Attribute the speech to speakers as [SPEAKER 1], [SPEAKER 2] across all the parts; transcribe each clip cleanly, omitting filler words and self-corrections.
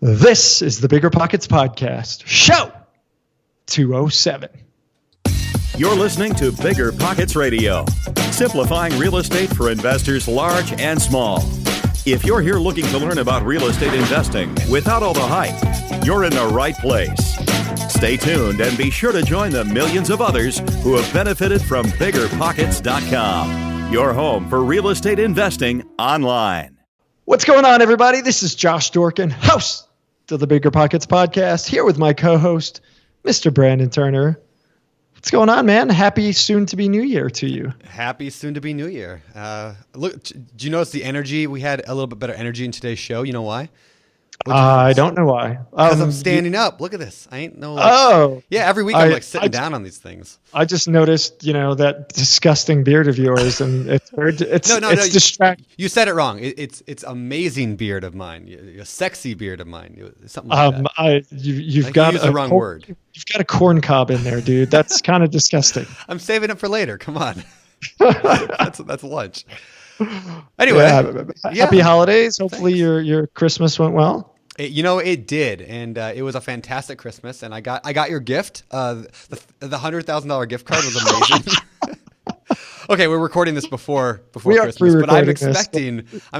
[SPEAKER 1] This is the BiggerPockets Podcast, show 207.
[SPEAKER 2] You're listening to BiggerPockets Radio, simplifying real estate for investors large and small. If you're here looking to learn about real estate investing without all the hype, you're in the right place. Stay tuned and be sure to join the millions of others who have benefited from BiggerPockets.com, your home for real estate investing online.
[SPEAKER 1] What's going on, everybody? This is Josh Dorkin, host of the BiggerPockets Podcast, here with my co-host, Mr. Brandon Turner. What's going on, man? Happy soon-to-be New Year to you.
[SPEAKER 3] Happy soon-to-be New Year. Look, do you notice the energy? We had a little bit better energy in today's show. You know why?
[SPEAKER 1] I don't know why.
[SPEAKER 3] Because I'm standing up. Look at this. I ain't no. Yeah, every week I'm sitting down on these things.
[SPEAKER 1] I just noticed, that disgusting beard of yours, and it's distracting.
[SPEAKER 3] You said it wrong. It's amazing beard of mine. A sexy beard of mine. Something like that.
[SPEAKER 1] You've got
[SPEAKER 3] the wrong word.
[SPEAKER 1] You've got a corn cob in there, dude. That's kind of disgusting.
[SPEAKER 3] I'm saving it for later. Come on. That's lunch. Anyway,
[SPEAKER 1] happy holidays. Hopefully your Christmas went well.
[SPEAKER 3] It did, and it was a fantastic Christmas. And I got your gift. The $100,000 gift card was amazing. Okay, we're recording this before Christmas, but I'm expecting a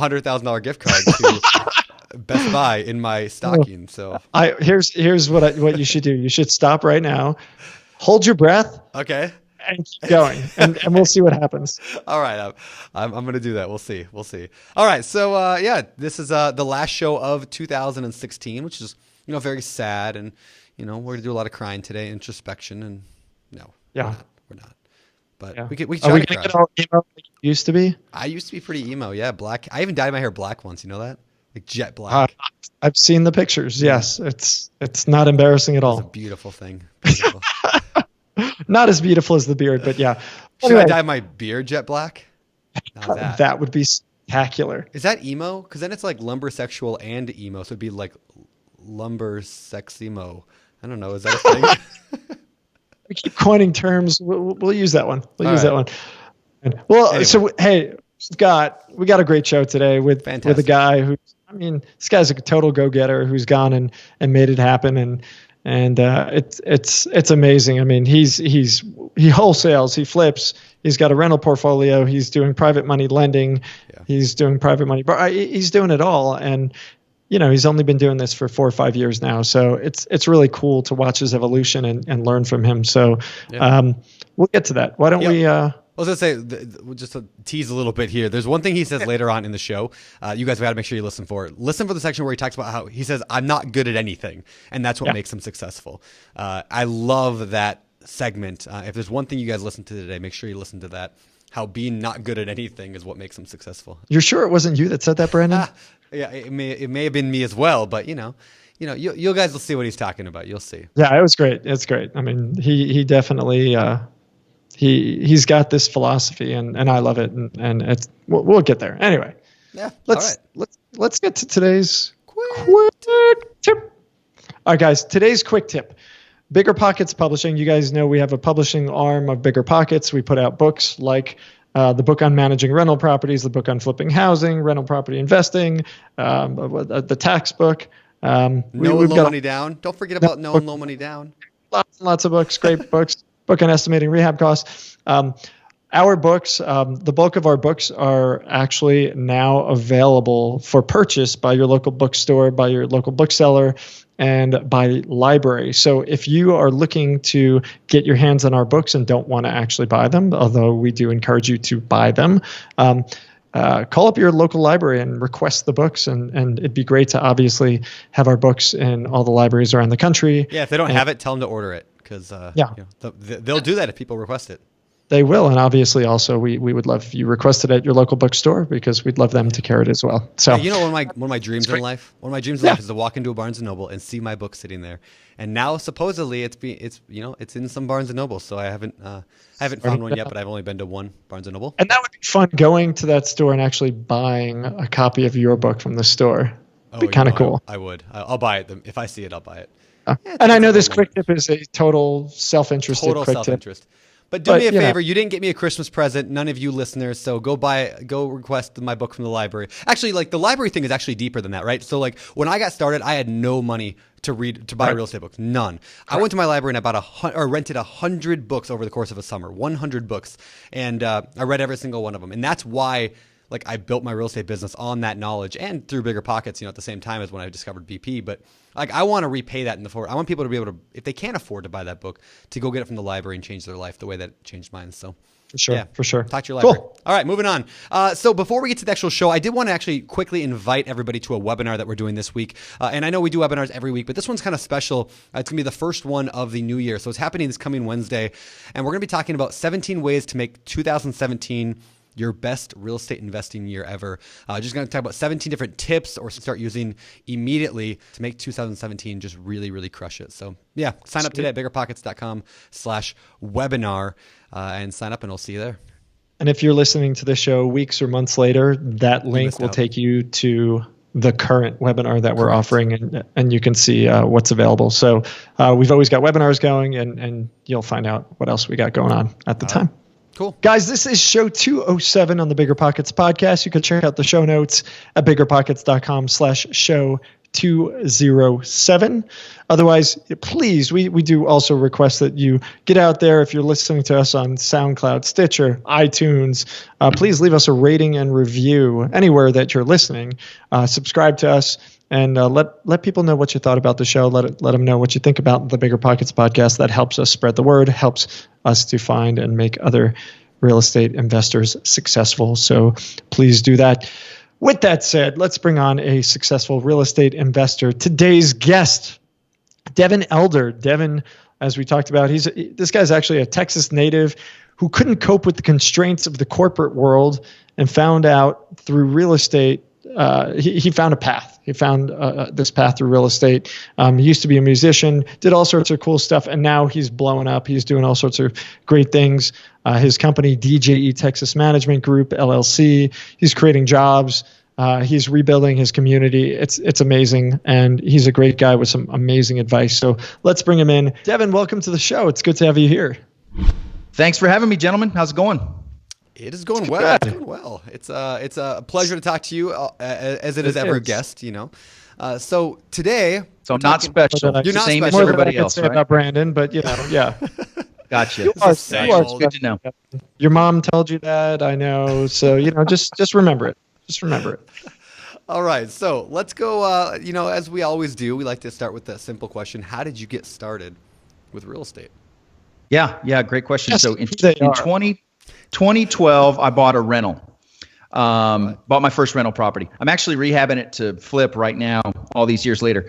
[SPEAKER 3] $100,000 gift card to Best Buy in my stocking. So
[SPEAKER 1] here's what you should do. You should stop right now, hold your breath.
[SPEAKER 3] Okay.
[SPEAKER 1] And keep going, and we'll see what happens.
[SPEAKER 3] All right, I'm going to do that. We'll see. All right, so this is the last show of 2016, which is very sad, and we're going to do a lot of crying today, introspection, and we're not. But we can
[SPEAKER 1] Are we going to get all emo like you used to be?
[SPEAKER 3] I used to be pretty emo, yeah. Black. I even dyed my hair black once. You know that, like jet black.
[SPEAKER 1] I've seen the pictures. Yes, it's not embarrassing at all.
[SPEAKER 3] It's a beautiful thing. Beautiful.
[SPEAKER 1] Not as beautiful as the beard, but yeah.
[SPEAKER 3] Should I dye my beard jet black?
[SPEAKER 1] That would be spectacular.
[SPEAKER 3] Is that emo? Because then it's like lumbersexual and emo, so it'd be like lumber sex emo. I don't know. Is that a thing?
[SPEAKER 1] We keep coining terms. We'll use that one. Use that one. Well, anyway. So hey, we got a great show today with a guy who, this guy's a total go-getter who's gone and made it happen, and it's amazing. He wholesales, he flips, he's got a rental portfolio, he's doing private money lending, he's doing private money, he's doing it all. And, he's only been doing this for 4 or 5 years now. So it's really cool to watch his evolution and learn from him. So we'll get to that. Why don't we...
[SPEAKER 3] I was going to say, just to tease a little bit here, there's one thing he says later on in the show. You guys have got to make sure you listen for it. Listen for the section where he talks about how he says, I'm not good at anything. And that's what makes him successful. I love that segment. If there's one thing you guys listen to today, make sure you listen to that. How being not good at anything is what makes him successul.
[SPEAKER 1] You're sure it wasn't you that said that, Brandon?
[SPEAKER 3] Yeah, it may have been me as well, but you guys will see what he's talking about. You'll see.
[SPEAKER 1] Yeah, it was great. It's great. He definitely... He's got this philosophy, and I love it, and it's we'll get there anyway.
[SPEAKER 3] Yeah,
[SPEAKER 1] let's get to today's quick tip. All right, guys, today's quick tip. BiggerPockets Publishing. You guys know we have a publishing arm of BiggerPockets. We put out books like the book on managing rental properties, the book on flipping housing, rental property investing, the tax book.
[SPEAKER 3] No Low Money Down. Don't forget about No Low Money Down.
[SPEAKER 1] Lots and lots of books, great books. Book on estimating rehab costs. Our books, the bulk of our books are actually now available for purchase by your local bookstore, by your local bookseller, and by library. So if you are looking to get your hands on our books and don't want to actually buy them, although we do encourage you to buy them, call up your local library and request the books, and it'd be great to obviously have our books in all the libraries around the country.
[SPEAKER 3] Yeah, if they don't have it, tell them to order it. Because they'll do that if people request it.
[SPEAKER 1] They will, and obviously also we would love if you request it at your local bookstore because we'd love them to carry it as well. So
[SPEAKER 3] one of my dreams in life. One of my dreams in life is to walk into a Barnes and Noble and see my book sitting there. And now supposedly it's in some Barnes and Noble. So I haven't found one yet, but I've only been to one Barnes and Noble.
[SPEAKER 1] And that would be fun, going to that store and actually buying a copy of your book from the store. It'd be kind of cool.
[SPEAKER 3] I would. I'll buy it. If I see it, I'll buy it.
[SPEAKER 1] And I know this quick tip is a total self-interest.
[SPEAKER 3] But do me a favor. You didn't get me a Christmas present. None of you listeners. So go request my book from the library. Actually, like the library thing is actually deeper than that, right? So like when I got started, I had no money to buy real estate books. None. Correct. I went to my library and rented 100 books over the course of a summer, 100 books. And I read every single one of them. And that's why like I built my real estate business on that knowledge and through BiggerPockets, at the same time as when I discovered BP. But like I want to repay that in the forward. I want people to be able to, if they can't afford to buy that book, to go get it from the library and change their life the way that it changed mine. So
[SPEAKER 1] for sure.
[SPEAKER 3] Talk to your library.
[SPEAKER 1] Cool.
[SPEAKER 3] All right, moving on. So before we get to the actual show, I did want to actually quickly invite everybody to a webinar that we're doing this week. And I know we do webinars every week, but this one's kind of special. It's going to be the first one of the new year. So it's happening this coming Wednesday. And we're going to be talking about 17 ways to make 2017 your best real estate investing year ever. Just going to talk about 17 different tips or start using immediately to make 2017 just really, really crush it. So yeah, sign up today at biggerpockets.com/webinar and sign up and I'll see you there.
[SPEAKER 1] And if you're listening to the show weeks or months later, that link will take you to the current webinar that we're offering and you can see what's available. So we've always got webinars going and you'll find out what else we got going on at the time.
[SPEAKER 3] Cool.
[SPEAKER 1] Guys, this is show 207 on the BiggerPockets podcast. You can check out the show notes at biggerpockets.com/show 207. Otherwise, please, we do also request that you get out there. If you're listening to us on SoundCloud, Stitcher, iTunes, please leave us a rating and review anywhere that you're listening. Subscribe to us and let people know what you thought about the show. Let them know what you think about the BiggerPockets podcast. That helps us spread the word, helps us to find and make other real estate investors successful. So please do that. With that said, let's bring on a successful real estate investor. Today's guest, Devin Elder. Devin, as we talked about, this guy's actually a Texas native who couldn't cope with the constraints of the corporate world and found out through real estate. He found a path. He found this path through real estate. He used to be a musician, did all sorts of cool stuff, and now he's blowing up. He's doing all sorts of great things. His company, DJE Texas Management Group, LLC, he's creating jobs. He's rebuilding his community. It's amazing, and he's a great guy with some amazing advice. So let's bring him in. Devin, welcome to the show. It's good to have you here.
[SPEAKER 4] Thanks for having me, gentlemen. How's it going?
[SPEAKER 3] It is going well. It's going well. It's a pleasure to talk to you, as it is ever a guest. So today,
[SPEAKER 4] so I'm not special.
[SPEAKER 3] You're not
[SPEAKER 4] same
[SPEAKER 3] special.
[SPEAKER 4] as everybody else,
[SPEAKER 1] right? About Brandon, but yeah.
[SPEAKER 4] Gotcha.
[SPEAKER 1] You are
[SPEAKER 4] good to know.
[SPEAKER 1] Your mom told you that, I know. So just remember it. Just remember it.
[SPEAKER 3] All right. So let's go. As we always do, we like to start with that simple question: how did you get started with real estate?
[SPEAKER 4] Yeah. Great question.
[SPEAKER 1] Yes,
[SPEAKER 4] so in 2012, I bought a rental. Bought my first rental property. I'm actually rehabbing it to flip right now, all these years later.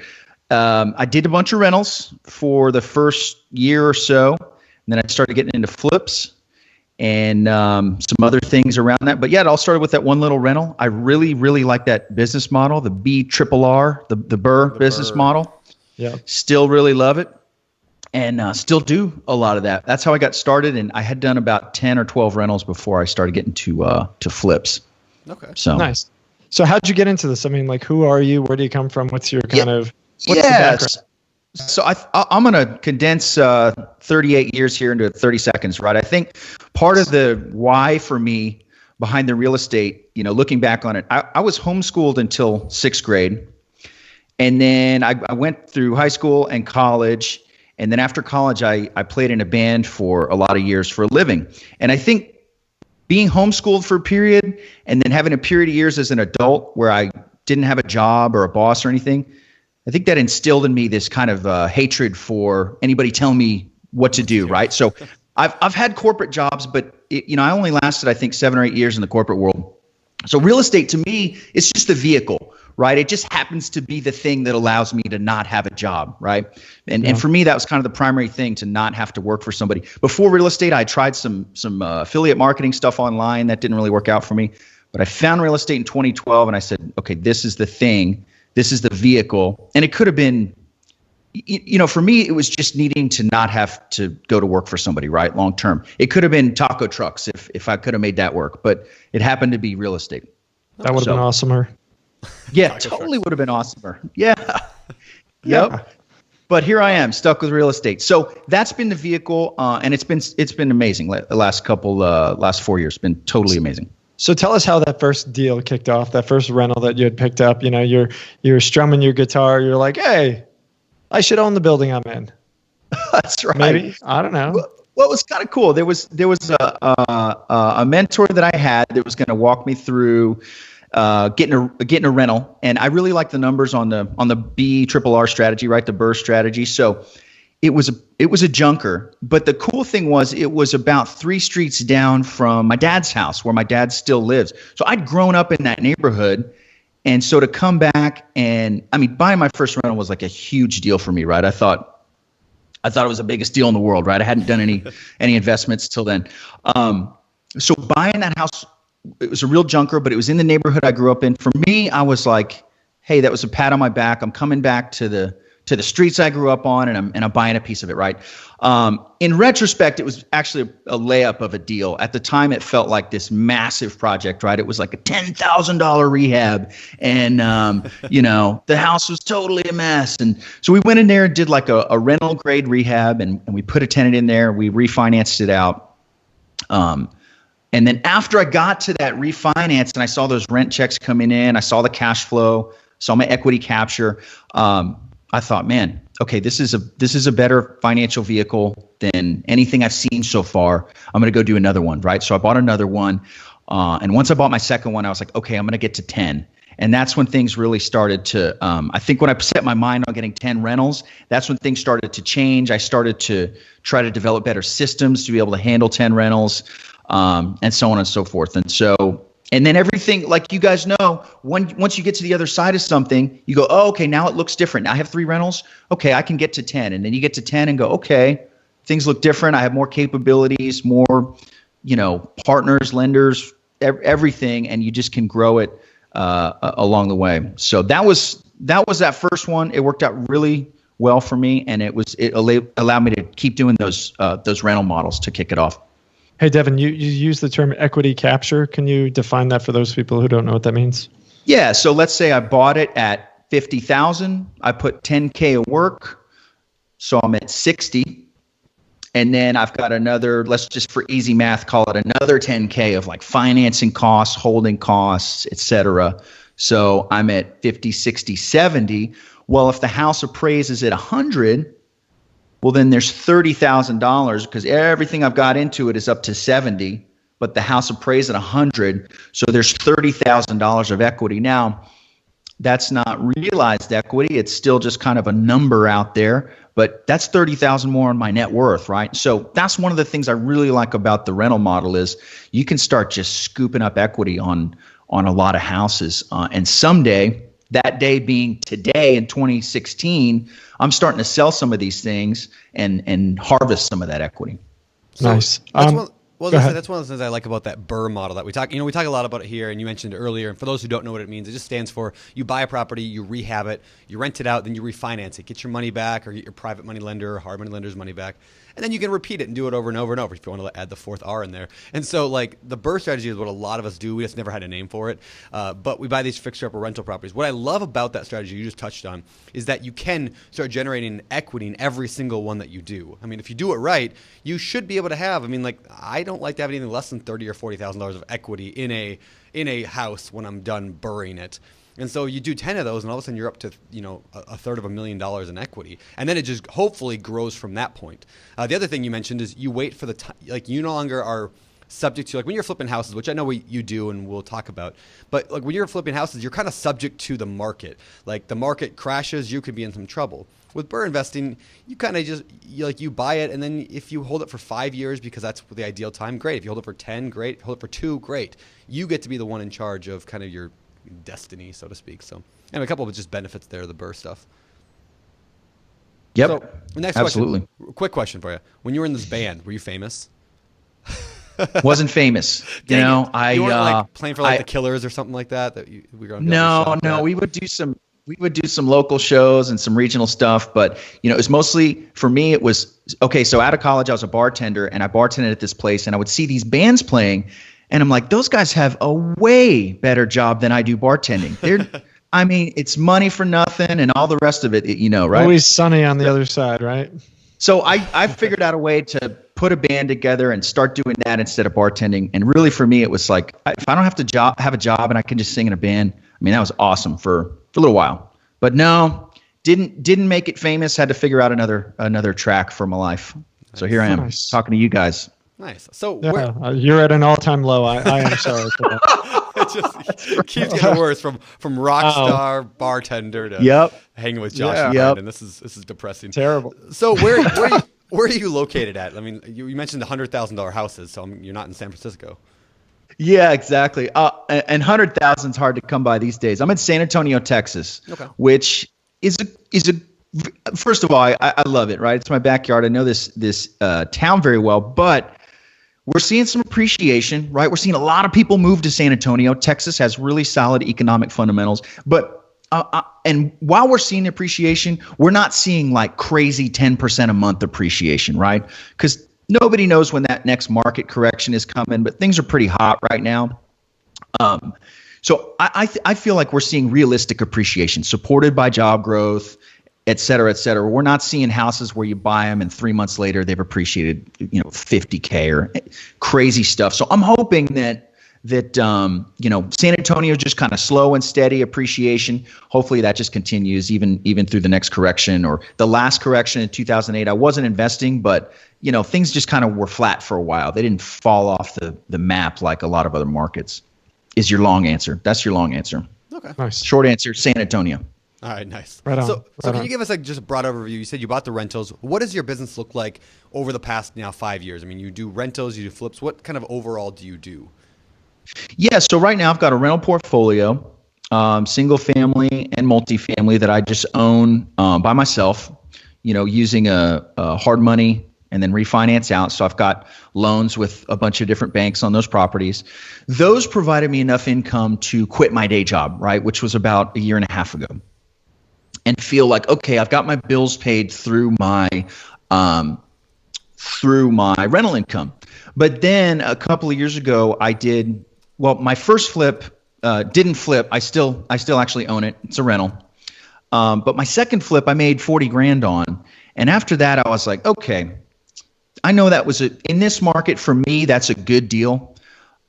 [SPEAKER 4] I did a bunch of rentals for the first year or so, and then I started getting into flips and some other things around that. But yeah, it all started with that one little rental. I really, really like that business model, the BRRRR, the BRRRR business model.
[SPEAKER 1] Yeah.
[SPEAKER 4] Still really love it. And still do a lot of that. That's how I got started, and I had done about 10 or 12 rentals before I started getting to flips.
[SPEAKER 3] Okay.
[SPEAKER 4] So
[SPEAKER 1] nice. So how'd you get into this? I mean, like, who are you? Where do you come from? What's your what's the background?
[SPEAKER 4] So I'm going to condense 38 years here into 30 seconds, right? I think part of the why for me behind the real estate, looking back on it, I was homeschooled until 6th grade, and then I went through high school and college. And then after college, I played in a band for a lot of years for a living. And I think being homeschooled for a period and then having a period of years as an adult where I didn't have a job or a boss or anything, I think that instilled in me this kind of hatred for anybody telling me what to do, right? So I've had corporate jobs, but I only lasted, I think, 7 or 8 years in the corporate world. So real estate to me, it's just a vehicle, right? It just happens to be the thing that allows me to not have a job, right? And for me, that was kind of the primary thing, to not have to work for somebody. Before real estate, I tried some affiliate marketing stuff online. That didn't really work out for me. But I found real estate in 2012, and I said, okay, this is the thing. This is the vehicle. And it could have been, for me, it was just needing to not have to go to work for somebody, right, long term. It could have been taco trucks if I could have made that work. But it happened to be real estate.
[SPEAKER 1] That would have been awesomer.
[SPEAKER 4] Yeah, totally would have been awesomer. Yeah. Yep. But here I am, stuck with real estate. So that's been the vehicle, and it's been amazing. The last 4 years, been totally amazing.
[SPEAKER 1] So tell us how that first deal kicked off, that first rental that you had picked up. You know, you're strumming your guitar. You're like, hey, I should own the building I'm in.
[SPEAKER 4] That's right.
[SPEAKER 1] Maybe, I don't know.
[SPEAKER 4] Well, it was kind of cool. There was a mentor that I had that was going to walk me through getting a rental, and I really like the numbers on the BRRRR strategy, right? The BRRRR strategy. So it was a junker, but the cool thing was it was about 3 streets down from my dad's house where my dad still lives. So I'd grown up in that neighborhood, and so to come back and buying my first rental was like a huge deal for me, right? I thought it was the biggest deal in the world, right? I hadn't done any investments till then. So buying that house, it was a real junker, but it was in the neighborhood I grew up in. For me, I was like, hey, that was a pat on my back. I'm coming back to the streets I grew up on, and I'm buying a piece of it, right? In retrospect, it was actually a layup of a deal. At the time, it felt like this massive project, right? It was like a $10,000 rehab, and the house was totally a mess. And so we went in there and did like a rental grade rehab, and we put a tenant in there. We refinanced it out. And then after I got to that refinance and I saw those rent checks coming in, I saw the cash flow, saw my equity capture. I thought, man, okay, this is a better financial vehicle than anything I've seen so far. I'm going to go do another one, right? So I bought another one. And once I bought my second one, I was like, okay, I'm going to get to 10. And that's when things really started to, I think when I set my mind on getting 10 rentals, that's when things started to change. I started to try to develop better systems to be able to handle 10 rentals, and so on and so forth. And then everything, like you guys know, once you get to the other side of something, you go, oh, okay, now it looks different. Now I have 3 rentals. Okay, I can get to 10. And then you get to 10 and go, okay, things look different. I have more capabilities, more, partners, lenders, everything, and you just can grow it along the way. So that was that first one. It worked out really well for me, and it allowed me to keep doing those rental models to kick it off.
[SPEAKER 1] Hey, Devin, you use the term equity capture. Can you define that for those people who don't know what that means?
[SPEAKER 4] Yeah. So let's say I bought it at $50,000. I put $10K of work. So I'm at 60. And then I've got another, let's just for easy math, call it another 10K of like financing costs, holding costs, et cetera. So I'm at 50, 60, 70. Well, if the house appraises at 100, well, then there's $30,000 because everything I've got into it is up to 70, but the house appraised at 100. So there's $30,000 of equity. Now, that's not realized equity. It's still just kind of a number out there, but that's $30,000 more on my net worth, right? So that's one of the things I really like about the rental model is you can start just scooping up equity on a lot of houses. And someday, that day being today in 2016, I'm starting to sell some of these things and harvest some of that equity.
[SPEAKER 1] Nice.
[SPEAKER 3] That's one of the things I like about that BRRRR model that we talk. We talk a lot about it here, and you mentioned it earlier. And for those who don't know what it means, it just stands for you buy a property, you rehab it, you rent it out, then you refinance it, get your money back, or get your private money lender or hard money lender's money back, and then you can repeat it and do it over and over and over if you want to add the 4th R in there. And so, like the BRRRR strategy is what a lot of us do. We just never had a name for it, but we buy these fixer-upper rental properties. What I love about that strategy you just touched on is that you can start generating equity in every single one that you do. I mean, if you do it right, you should be able to have. I don't like to have anything less than $30,000 or $40,000 of equity in a house when I'm done burring it. And so you do 10 of those, and all of a sudden you're up to $250,000 in equity, and then it just hopefully grows from that point. The other thing you mentioned is you wait for the time. Like you no longer are subject to, like when you're flipping houses, which I know you do and we'll talk about, but like when you're flipping houses, you're kind of subject to the market. Like the market crashes, you could be in some trouble. With BRRRR investing, you kind of just you buy it, and then if you hold it for 5 years because that's the ideal time, great. If you hold it for 10, great. Hold it for 2, great. You get to be the one in charge of kind of your destiny, so to speak. So, and a couple of just benefits there, the BRRRR stuff.
[SPEAKER 4] Yep.
[SPEAKER 3] So, next
[SPEAKER 4] absolutely.
[SPEAKER 3] Question, quick question for you. When you were in this band, were you famous?
[SPEAKER 4] Wasn't famous.
[SPEAKER 3] You weren't like playing for the Killers or something like that. We were on.
[SPEAKER 4] No. We would do some local shows and some regional stuff, but it was mostly for me. It was okay. So out of college, I was a bartender, and I bartended at this place, and I would see these bands playing, and I'm like, those guys have a way better job than I do bartending. I mean, it's money for nothing and all the rest of it, right?
[SPEAKER 1] Always sunny on the other side, right?
[SPEAKER 4] So I figured out a way to put a band together and start doing that instead of bartending. And really for me, it was like, if I don't have to have a job and I can just sing in a band, I mean, that was awesome for a little while. But no, didn't make it famous. Had to figure out another track for my life. So here I am talking to you guys.
[SPEAKER 3] Nice. So
[SPEAKER 1] you're at an all-time low. I am sorry for that.
[SPEAKER 3] It keeps getting worse from rock star bartender to hanging with Josh and Brandon. This is depressing.
[SPEAKER 1] Terrible.
[SPEAKER 3] So where are you located at? I mean, you mentioned the $100,000 houses, so you're not in San Francisco.
[SPEAKER 4] Yeah, exactly. And 100,000 is hard to come by these days. I'm in San Antonio, Texas, which is a first of all, I love it. Right, it's my backyard. I know this town very well, but we're seeing some appreciation, right? We're seeing a lot of people move to San Antonio. Texas has really solid economic fundamentals. But and while we're seeing appreciation, we're not seeing like crazy 10% a month appreciation, right? Because nobody knows when that next market correction is coming, but things are pretty hot right now. So I feel like we're seeing realistic appreciation supported by job growth, et cetera, et cetera. We're not seeing houses where you buy them and 3 months later they've appreciated, $50K or crazy stuff. So I'm hoping that San Antonio is just kind of slow and steady appreciation. Hopefully that just continues even through the next correction or the last correction in 2008. I wasn't investing, but things just kind of were flat for a while. They didn't fall off the map like a lot of other markets. Is your long answer? That's your long answer.
[SPEAKER 3] Okay.
[SPEAKER 1] Nice.
[SPEAKER 4] Short answer: San Antonio.
[SPEAKER 3] All right, nice.
[SPEAKER 1] Right on.
[SPEAKER 3] So can you give us just a broad overview? You said you bought the rentals. What does your business look like over the past 5 years? I mean, you do rentals, you do flips. What kind of overall do you do?
[SPEAKER 4] Yeah, so right now I've got a rental portfolio, single family and multifamily that I just own by myself, using a hard money and then refinance out. So I've got loans with a bunch of different banks on those properties. Those provided me enough income to quit my day job, right, which was about a year and a half ago, and feel like, okay, I've got my bills paid through my rental income. But then a couple of years ago, my first flip didn't flip. I still actually own it. It's a rental. But my second flip, I made 40 grand on. And after that, I was like, okay, I know that was in this market for me, that's a good deal.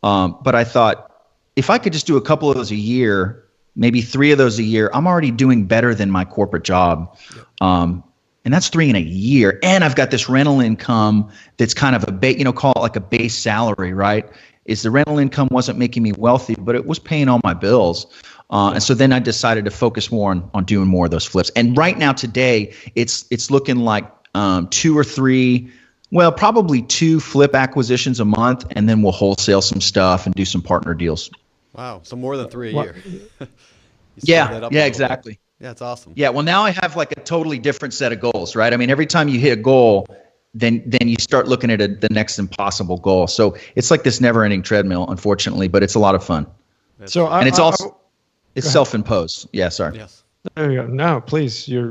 [SPEAKER 4] But I thought if I could just do a couple of those a year, maybe 3 of those a year, I'm already doing better than my corporate job. And that's 3 in a year. And I've got this rental income that's kind of call it like a base salary, right? Is the rental income wasn't making me wealthy, but it was paying all my bills. And so then I decided to focus more on doing more of those flips. And right now today, it's looking like 2 or 3, probably 2 flip acquisitions a month, and then we'll wholesale some stuff and do some partner deals.
[SPEAKER 3] Wow, so more than 3 a year.
[SPEAKER 4] Yeah, exactly.
[SPEAKER 3] Yeah, it's awesome.
[SPEAKER 4] Yeah, well, now I have like a totally different set of goals, right? I mean, every time you hit a goal, then you start looking at the next impossible goal. So it's like this never-ending treadmill, unfortunately, but it's a lot of fun. It's self-imposed. Yeah, sorry.
[SPEAKER 3] Yes.
[SPEAKER 1] There you go. No, please, you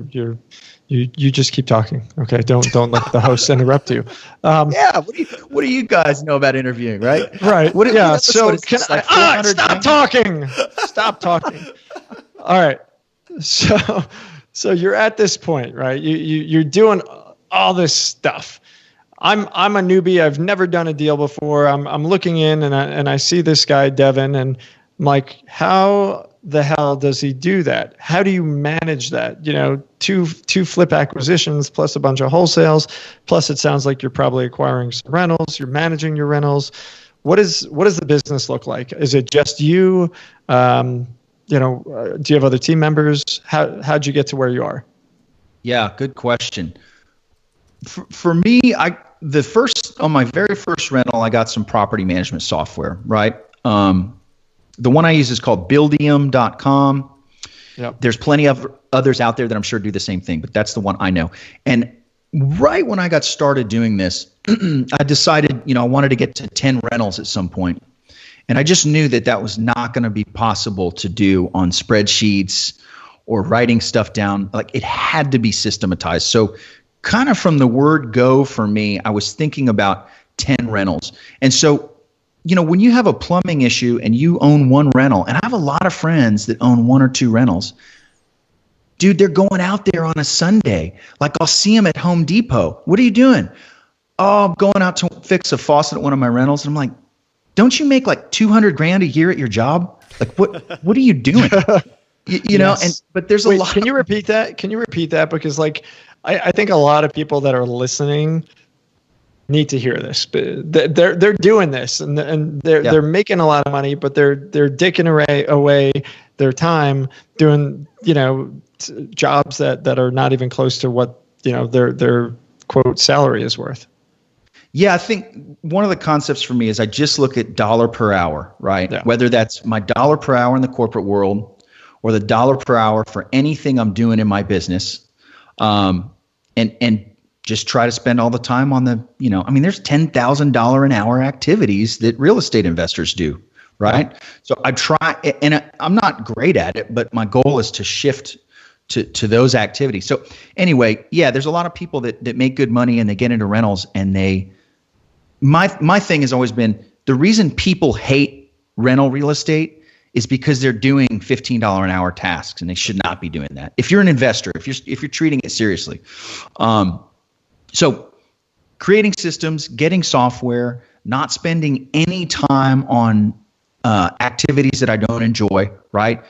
[SPEAKER 1] just keep talking. Okay, don't let the host interrupt you.
[SPEAKER 4] What do you guys know about interviewing, right?
[SPEAKER 1] Right. Stop talking. Stop talking. All right. So you're at this point, right? You're doing all this stuff. I'm a newbie. I've never done a deal before. I'm looking in and I see this guy Devin, and I'm like, how the hell does he do that? How do you manage that? Two flip acquisitions plus a bunch of wholesales. Plus, it sounds like you're probably acquiring some rentals. You're managing your rentals. What does the business look like? Is it just you? Do you have other team members? How'd you get to where you are?
[SPEAKER 4] Yeah, good question. For me, on my very first rental, I got some property management software, right? The one I use is called Buildium.com. Yep. There's plenty of others out there that I'm sure do the same thing, but that's the one I know. And right when I got started doing this, I decided, I wanted to get to 10 rentals at some point. And I just knew that was not going to be possible to do on spreadsheets or writing stuff down. Like, it had to be systematized. So kind of from the word go for me, I was thinking about 10 rentals. And so when you have a plumbing issue and you own one rental, and I have a lot of friends that own one or two rentals, dude, they're going out there on a Sunday. Like, I'll see them at Home Depot. What are you doing? Oh, I'm going out to fix a faucet at one of my rentals. And I'm like, don't you make like $200,000 a year at your job? Like, what are you doing? You know, but there's a lot.
[SPEAKER 1] Can you repeat that? Because like, I think a lot of people that are listening need to hear this. They're doing this and they're making a lot of money, but they're dicking away their time doing, jobs that are not even close to what, their quote salary is worth.
[SPEAKER 4] Yeah, I think one of the concepts for me is I just look at dollar per hour, right? Yeah. Whether that's my dollar per hour in the corporate world or the dollar per hour for anything I'm doing in my business. And just try to spend all the time on the, there's $10,000 an hour activities that real estate investors do, right? So I try, and I'm not great at it, but my goal is to shift to those activities. So anyway, yeah, there's a lot of people that make good money and they get into rentals, and my thing has always been, the reason people hate rental real estate is because they're doing $15 an hour tasks, and they should not be doing that. If you're an investor, if you're treating it seriously. So creating systems, getting software, not spending any time on activities that I don't enjoy, right?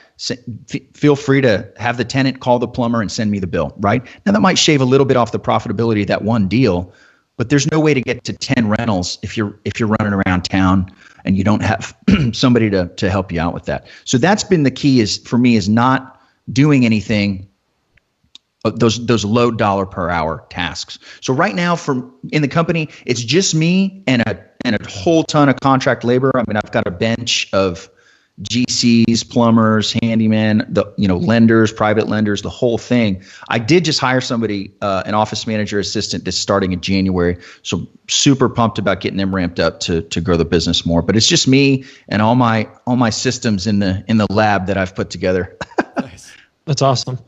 [SPEAKER 4] Feel free to have the tenant call the plumber and send me the bill, right? Now that might shave a little bit off the profitability of that one deal, but there's no way to get to 10 rentals if you're running around town and you don't have somebody to help you out with that. So that's been the key for me is not doing anything, those low dollar per hour tasks. So right now in the company, it's just me and a whole ton of contract labor. I mean, I've got a bench of GCs, plumbers, handyman, lenders, private lenders, the whole thing. I did just hire somebody, an office manager assistant that's starting in January. So super pumped about getting them ramped up to grow the business more. But it's just me and all my systems in the lab that I've put together.
[SPEAKER 3] Nice.
[SPEAKER 1] That's awesome.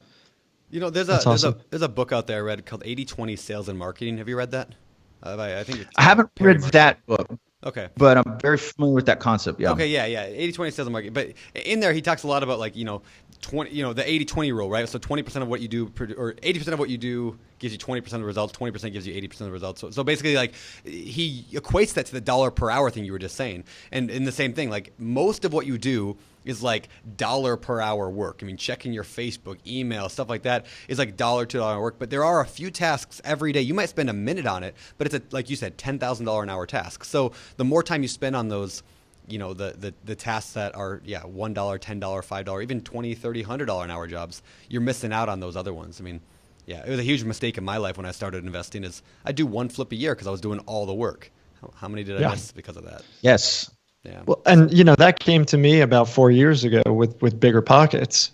[SPEAKER 3] There's a book out there I read called 80/20 Sales and Marketing. Have you read that? I
[SPEAKER 4] haven't read that book.
[SPEAKER 3] Okay.
[SPEAKER 4] But I'm very familiar with that concept. Yeah.
[SPEAKER 3] Okay. Yeah. 80/20 sales and marketing. But in there, he talks a lot about the 80/20 rule, right? So 20% of what you do, or 80% of what you do gives you 20% of the results. 20% gives you 80% of the results. So basically, like, he equates that to the dollar per hour thing you were just saying. And in the same thing, like, most of what you do is like dollar per hour work. I mean, checking your Facebook, email, stuff like that is like $1 to $2 work. But there are a few tasks every day. You might spend a minute on it, but it's like you said, $10,000 an hour task. So the more time you spend on those, the tasks that are $1, $10, $5, even $20, $30, $100 an hour jobs, you're missing out on those other ones. I mean, yeah, it was a huge mistake in my life when I started investing. Is I do one flip a year because I was doing all the work. How many did I miss because of that?
[SPEAKER 4] Yes.
[SPEAKER 1] Yeah. Well, and that came to me about 4 years ago with BiggerPockets,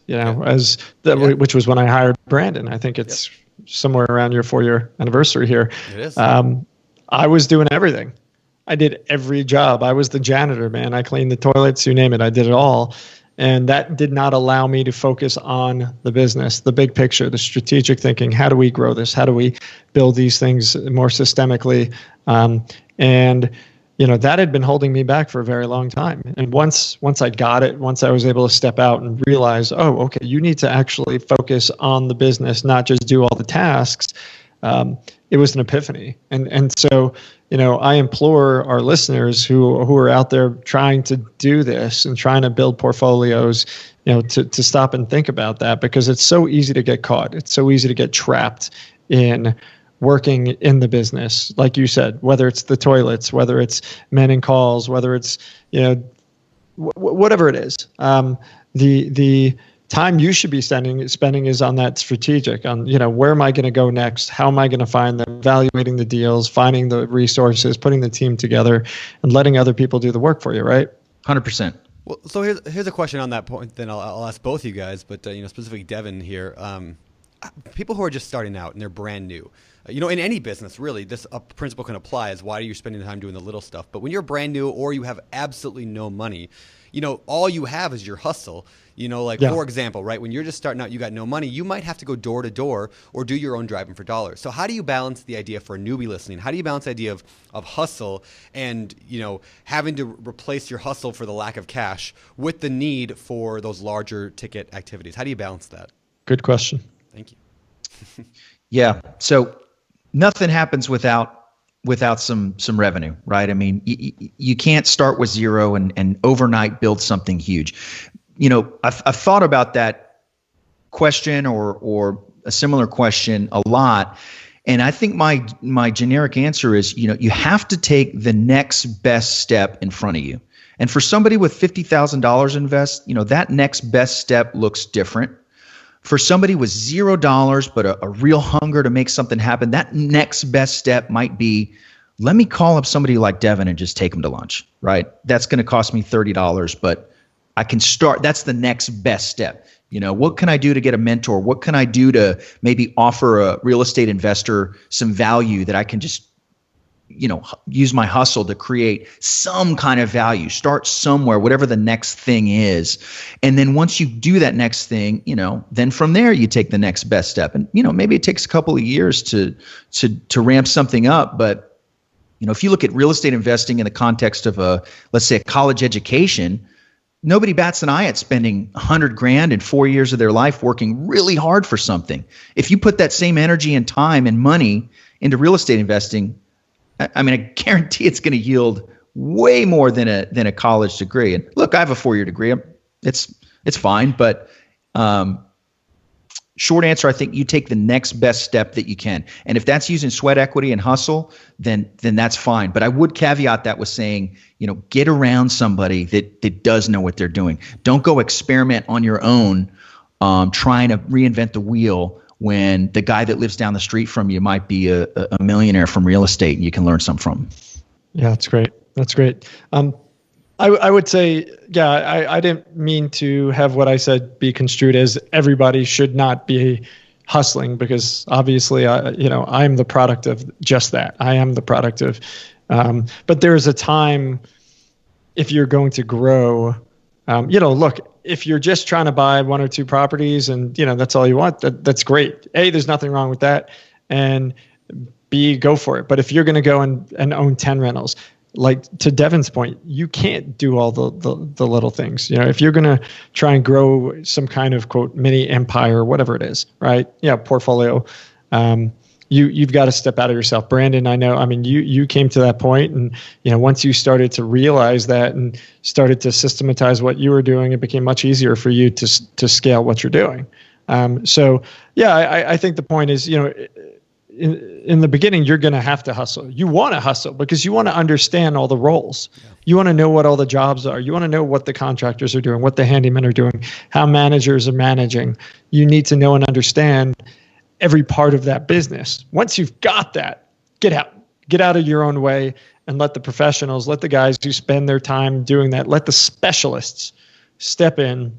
[SPEAKER 1] which was when I hired Brandon. I think it's somewhere around your 4-year anniversary here.
[SPEAKER 3] It is.
[SPEAKER 1] I was doing everything. I did every job. I was the janitor, man. I cleaned the toilets, you name it. I did it all. And that did not allow me to focus on the business, the big picture, the strategic thinking. How do we grow this? How do we build these things more systemically? That had been holding me back for a very long time. And once I got it, once I was able to step out and realize, you need to actually focus on the business, not just do all the tasks. It was an epiphany. And so, I implore our listeners who are out there trying to do this and trying to build portfolios, to stop and think about that, because it's so easy to get caught. It's so easy to get trapped in working in the business, like you said, whether it's the toilets, whether it's manning calls, whether it's whatever it is. The time you should be spending is on that strategic, on where am I going to go next? How am I going to find them? Evaluating the deals, finding the resources, putting the team together, and letting other people do the work for you. Right?
[SPEAKER 4] 100%.
[SPEAKER 3] Well, so here's a question on that point. Then I'll ask both you guys, but specifically Devin here. People who are just starting out and they're brand new. In any business, really, this principle can apply is why are you spending the time doing the little stuff? But when you're brand new or you have absolutely no money, all you have is your hustle. For example, right, when you're just starting out, you got no money, you might have to go door to door or do your own driving for dollars. So how do you balance the idea for a newbie listening? How do you balance the idea of hustle and, having to replace your hustle for the lack of cash with the need for those larger ticket activities? How do you balance that?
[SPEAKER 1] Good question.
[SPEAKER 3] Thank you.
[SPEAKER 4] Yeah. So nothing happens without some revenue, right? I mean, you can't start with zero and overnight build something huge. I've thought about that question or a similar question a lot. And I think my generic answer is, you have to take the next best step in front of you. And for somebody with $50,000 invest, that next best step looks different. For somebody with $0, but a real hunger to make something happen, that next best step might be, let me call up somebody like Devin and just take them to lunch, right? That's going to cost me $30, but I can start. That's the next best step. What can I do to get a mentor? What can I do to maybe offer a real estate investor some value that I can just, use my hustle to create some kind of value, start somewhere, whatever the next thing is. And then once you do that next thing, then from there you take the next best step. And, maybe it takes a couple of years to ramp something up. But, if you look at real estate investing in the context of let's say a college education, nobody bats an eye at spending $100,000 in 4 years of their life working really hard for something. If you put that same energy and time and money into real estate investing, I mean, I guarantee it's going to yield way more than a college degree. And look, I have a 4-year degree. It's fine, but short answer, I think you take the next best step that you can. And if that's using sweat equity and hustle, then that's fine. But I would caveat that with saying, get around somebody that does know what they're doing. Don't go experiment on your own, trying to reinvent the wheel when the guy that lives down the street from you might be a millionaire from real estate and you can learn something from him.
[SPEAKER 1] Yeah, that's great. That's great. I would say, I didn't mean to have what I said be construed as everybody should not be hustling, because obviously, I'm the product of just that. I am the product of, but there's a time if you're going to grow, look, if you're just trying to buy 1 or 2 properties and, that's all you want, that's great. A, there's nothing wrong with that. And B, go for it. But if you're going to go and own 10 rentals, like to Devin's point, you can't do all the little things. If you're going to try and grow some kind of quote mini empire, whatever it is, right? Yeah, portfolio. You've got to step out of yourself. Brandon, you came to that point, and once you started to realize that and started to systematize what you were doing, it became much easier for you to scale what you're doing. I think the point is, in the beginning, you're going to have to hustle. You want to hustle because you want to understand all the roles. Yeah. You want to know what all the jobs are. You want to know what the contractors are doing, what the handymen are doing, how managers are managing. You need to know and understand every part of that business. Once you've got that, get out of your own way and let the professionals, let the guys who spend their time doing that, let the specialists step in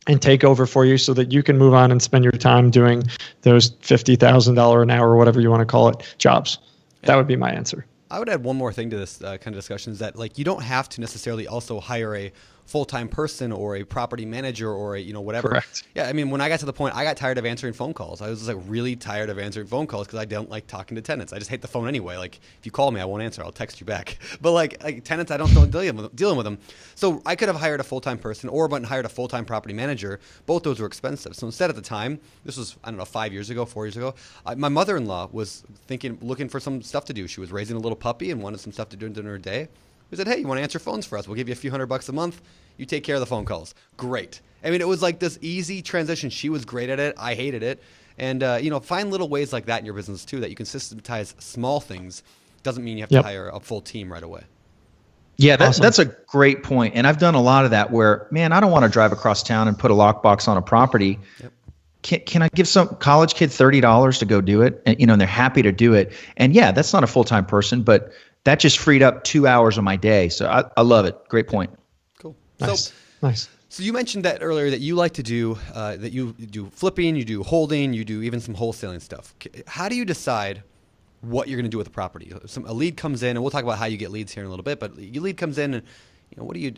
[SPEAKER 1] and take over for you so that you can move on and spend your time doing those $50,000 an hour or whatever you want to call it jobs. That would be my answer.
[SPEAKER 3] I would add one more thing to this kind of discussion is that you don't have to necessarily also hire a full-time person or a property manager or a, whatever.
[SPEAKER 1] Correct.
[SPEAKER 3] Yeah. I mean, when I got to the point, I got tired of answering phone calls. I was just really tired of answering phone calls because I don't like talking to tenants. I just hate the phone anyway. If you call me, I won't answer. I'll text you back. But tenants, I don't dealing with them. So I could have hired a full-time person or went and hired a full-time property manager. Both those were expensive. So instead at the time, this was, 4 years ago, my mother-in-law was looking for some stuff to do. She was raising a little puppy and wanted some stuff to do during her day. We said, hey, you want to answer phones for us? We'll give you a few $100 a month. You take care of the phone calls. Great. I mean, it was like this easy transition. She was great at it. I hated it. And, find little ways like that in your business, too, that you can systematize small things. Doesn't mean you have to hire a full team right away.
[SPEAKER 4] Yeah, that's a great point. And I've done a lot of that where, man, I don't want to drive across town and put a lockbox on a property. Yep. Can I give some college kid $30 to go do it? And, and they're happy to do it. And, yeah, that's not a full-time person, but that just freed up 2 hours of my day. So I love it. Great point.
[SPEAKER 3] Cool.
[SPEAKER 1] Nice.
[SPEAKER 3] So you mentioned that earlier that you like to do that you do flipping, you do holding, you do even some wholesaling stuff. How do you decide what you're going to do with the property? A lead comes in, and we'll talk about how you get leads here in a little bit. But your lead comes in, and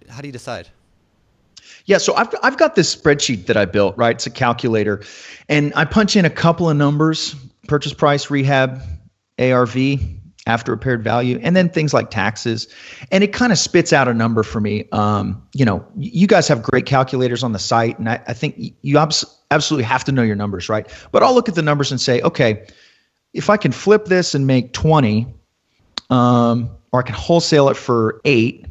[SPEAKER 3] how do you decide?
[SPEAKER 4] Yeah, so I've got this spreadsheet that I built, right? It's a calculator, and I punch in a couple of numbers: purchase price, rehab, ARV, after repaired value, and then things like taxes, and it kind of spits out a number for me. You guys have great calculators on the site, and I think you absolutely have to know your numbers, right? But I'll look at the numbers and say, okay, if I can flip this and make 20, or I can wholesale it for 8.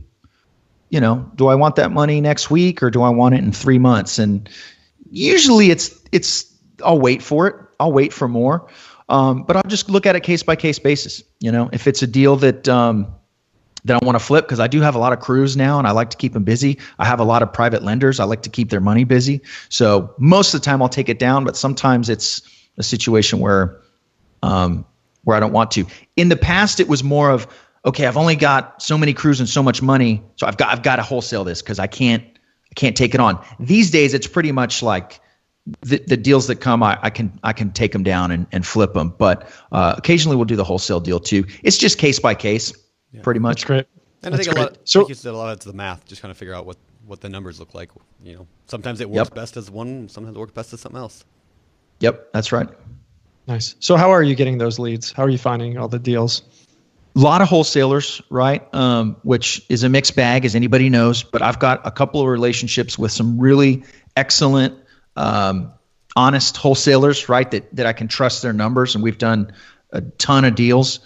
[SPEAKER 4] Do I want that money next week or do I want it in 3 months? And usually I'll wait for it. I'll wait for more. But I'll just look at it case by case basis. If it's a deal that I want to flip, because I do have a lot of crews now and I like to keep them busy. I have a lot of private lenders. I like to keep their money busy. So most of the time I'll take it down, but sometimes it's a situation where I don't want to. In the past, it was more of, okay, I've only got so many crews and so much money, so I've got to wholesale this because I can't take it on. These days, it's pretty much like the deals that come, I can take them down and flip them. But occasionally, we'll do the wholesale deal too. It's just case by case, pretty much.
[SPEAKER 1] That's great.
[SPEAKER 3] And I think like you said, a lot of it's the math. Just kind of figure out what the numbers look like. Sometimes it works best as one. Sometimes it works best as something else.
[SPEAKER 4] Yep, that's right.
[SPEAKER 1] Nice. So how are you getting those leads? How are you finding all the deals?
[SPEAKER 4] A lot of wholesalers, right? Which is a mixed bag, as anybody knows. But I've got a couple of relationships with some really excellent, honest wholesalers, right? That I can trust their numbers, and we've done a ton of deals.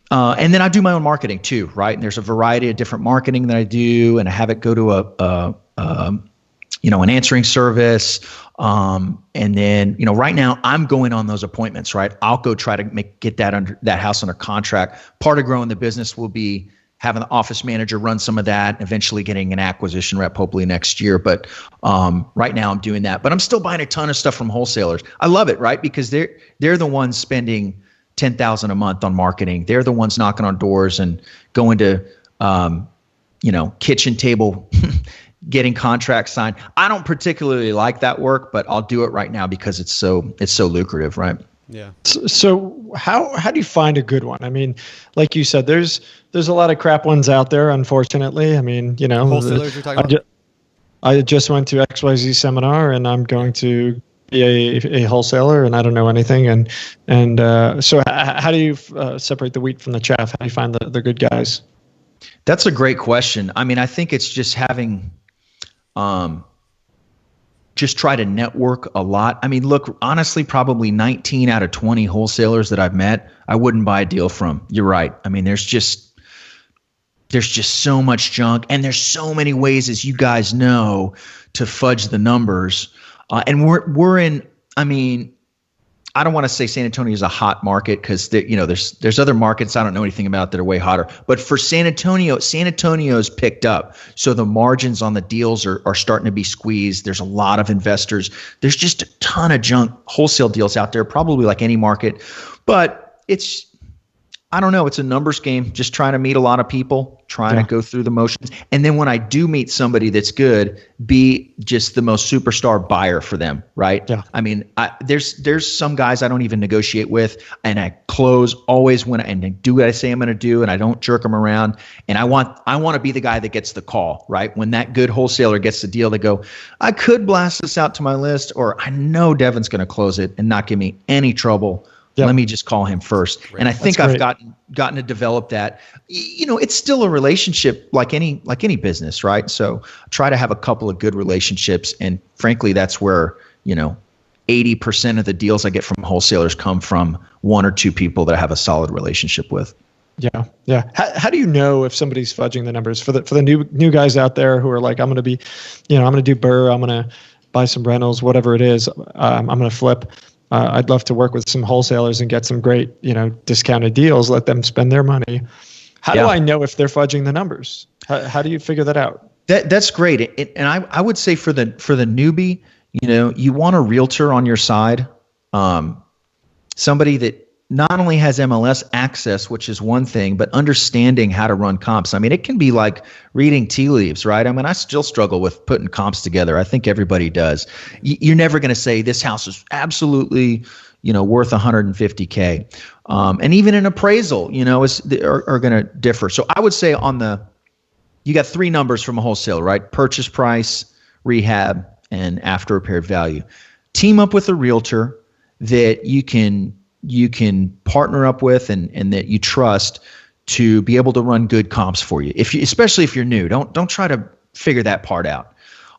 [SPEAKER 4] And then I do my own marketing too, right? And there's a variety of different marketing that I do, and I have it go to an answering service. And then, right now I'm going on those appointments, right? I'll go try to get that house under contract. Part of growing the business will be having the office manager run some of that, eventually getting an acquisition rep hopefully next year. But right now I'm doing that, but I'm still buying a ton of stuff from wholesalers. I love it, right? Because they're the ones spending $10,000 a month on marketing. They're the ones knocking on doors and going to, kitchen table, getting contracts signed. I don't particularly like that work, but I'll do it right now because it's so lucrative, right?
[SPEAKER 3] Yeah.
[SPEAKER 1] So how do you find a good one? I mean, like you said, there's a lot of crap ones out there, unfortunately. I mean,
[SPEAKER 3] wholesalers you're talking about?
[SPEAKER 1] I just went to XYZ seminar and I'm going to be a wholesaler and I don't know anything. And so how do you separate the wheat from the chaff? How do you find the good guys?
[SPEAKER 4] That's a great question. I mean, I think it's just having just try to network a lot. I mean, look, honestly, probably 19 out of 20 wholesalers that I've met, I wouldn't buy a deal from. You're right. I mean, there's just so much junk, and there's so many ways, as you guys know, to fudge the numbers. And we're in, I mean, I don't want to say San Antonio is a hot market because there's other markets I don't know anything about that are way hotter. But for San Antonio's picked up. So the margins on the deals are starting to be squeezed. There's a lot of investors. There's just a ton of junk wholesale deals out there, probably like any market. But I don't know. It's a numbers game, just trying to meet a lot of people, trying to go through the motions. And then when I do meet somebody that's good, be just the most superstar buyer for them, right? Yeah. I mean, there's some guys I don't even negotiate with, and I close always and I do what I say I'm going to do, and I don't jerk them around. And I want to be the guy that gets the call, right? When that good wholesaler gets the deal, they go, I could blast this out to my list, or I know Devin's going to close it and not give me any trouble. Yep. Let me just call him first. Great. And I think I've gotten to develop that. It's still a relationship like any business, right? So try to have a couple of good relationships. And frankly, that's where, 80% of the deals I get from wholesalers come from one or two people that I have a solid relationship with.
[SPEAKER 1] Yeah. Yeah. How do you know if somebody's fudging the numbers for the new guys out there who are like, I'm going to be, I'm going to do BRRRR, I'm going to buy some rentals, whatever it is. I'm going to flip. I'd love to work with some wholesalers and get some great, discounted deals, let them spend their money. How do I know if they're fudging the numbers? How do you figure that out?
[SPEAKER 4] That's great. And I would say for the newbie, you want a realtor on your side, somebody that not only has MLS access, which is one thing, but understanding how to run comps. I mean, it can be like reading tea leaves, right? I mean, I still struggle with putting comps together. I think everybody does. You're never going to say this house is absolutely, worth $150K. And even an appraisal, are going to differ. So I would say you got three numbers from a wholesaler, right? Purchase price, rehab, and after repaired value. Team up with a realtor that you can partner up with and that you trust to be able to run good comps for you. Especially if you're new, don't try to figure that part out.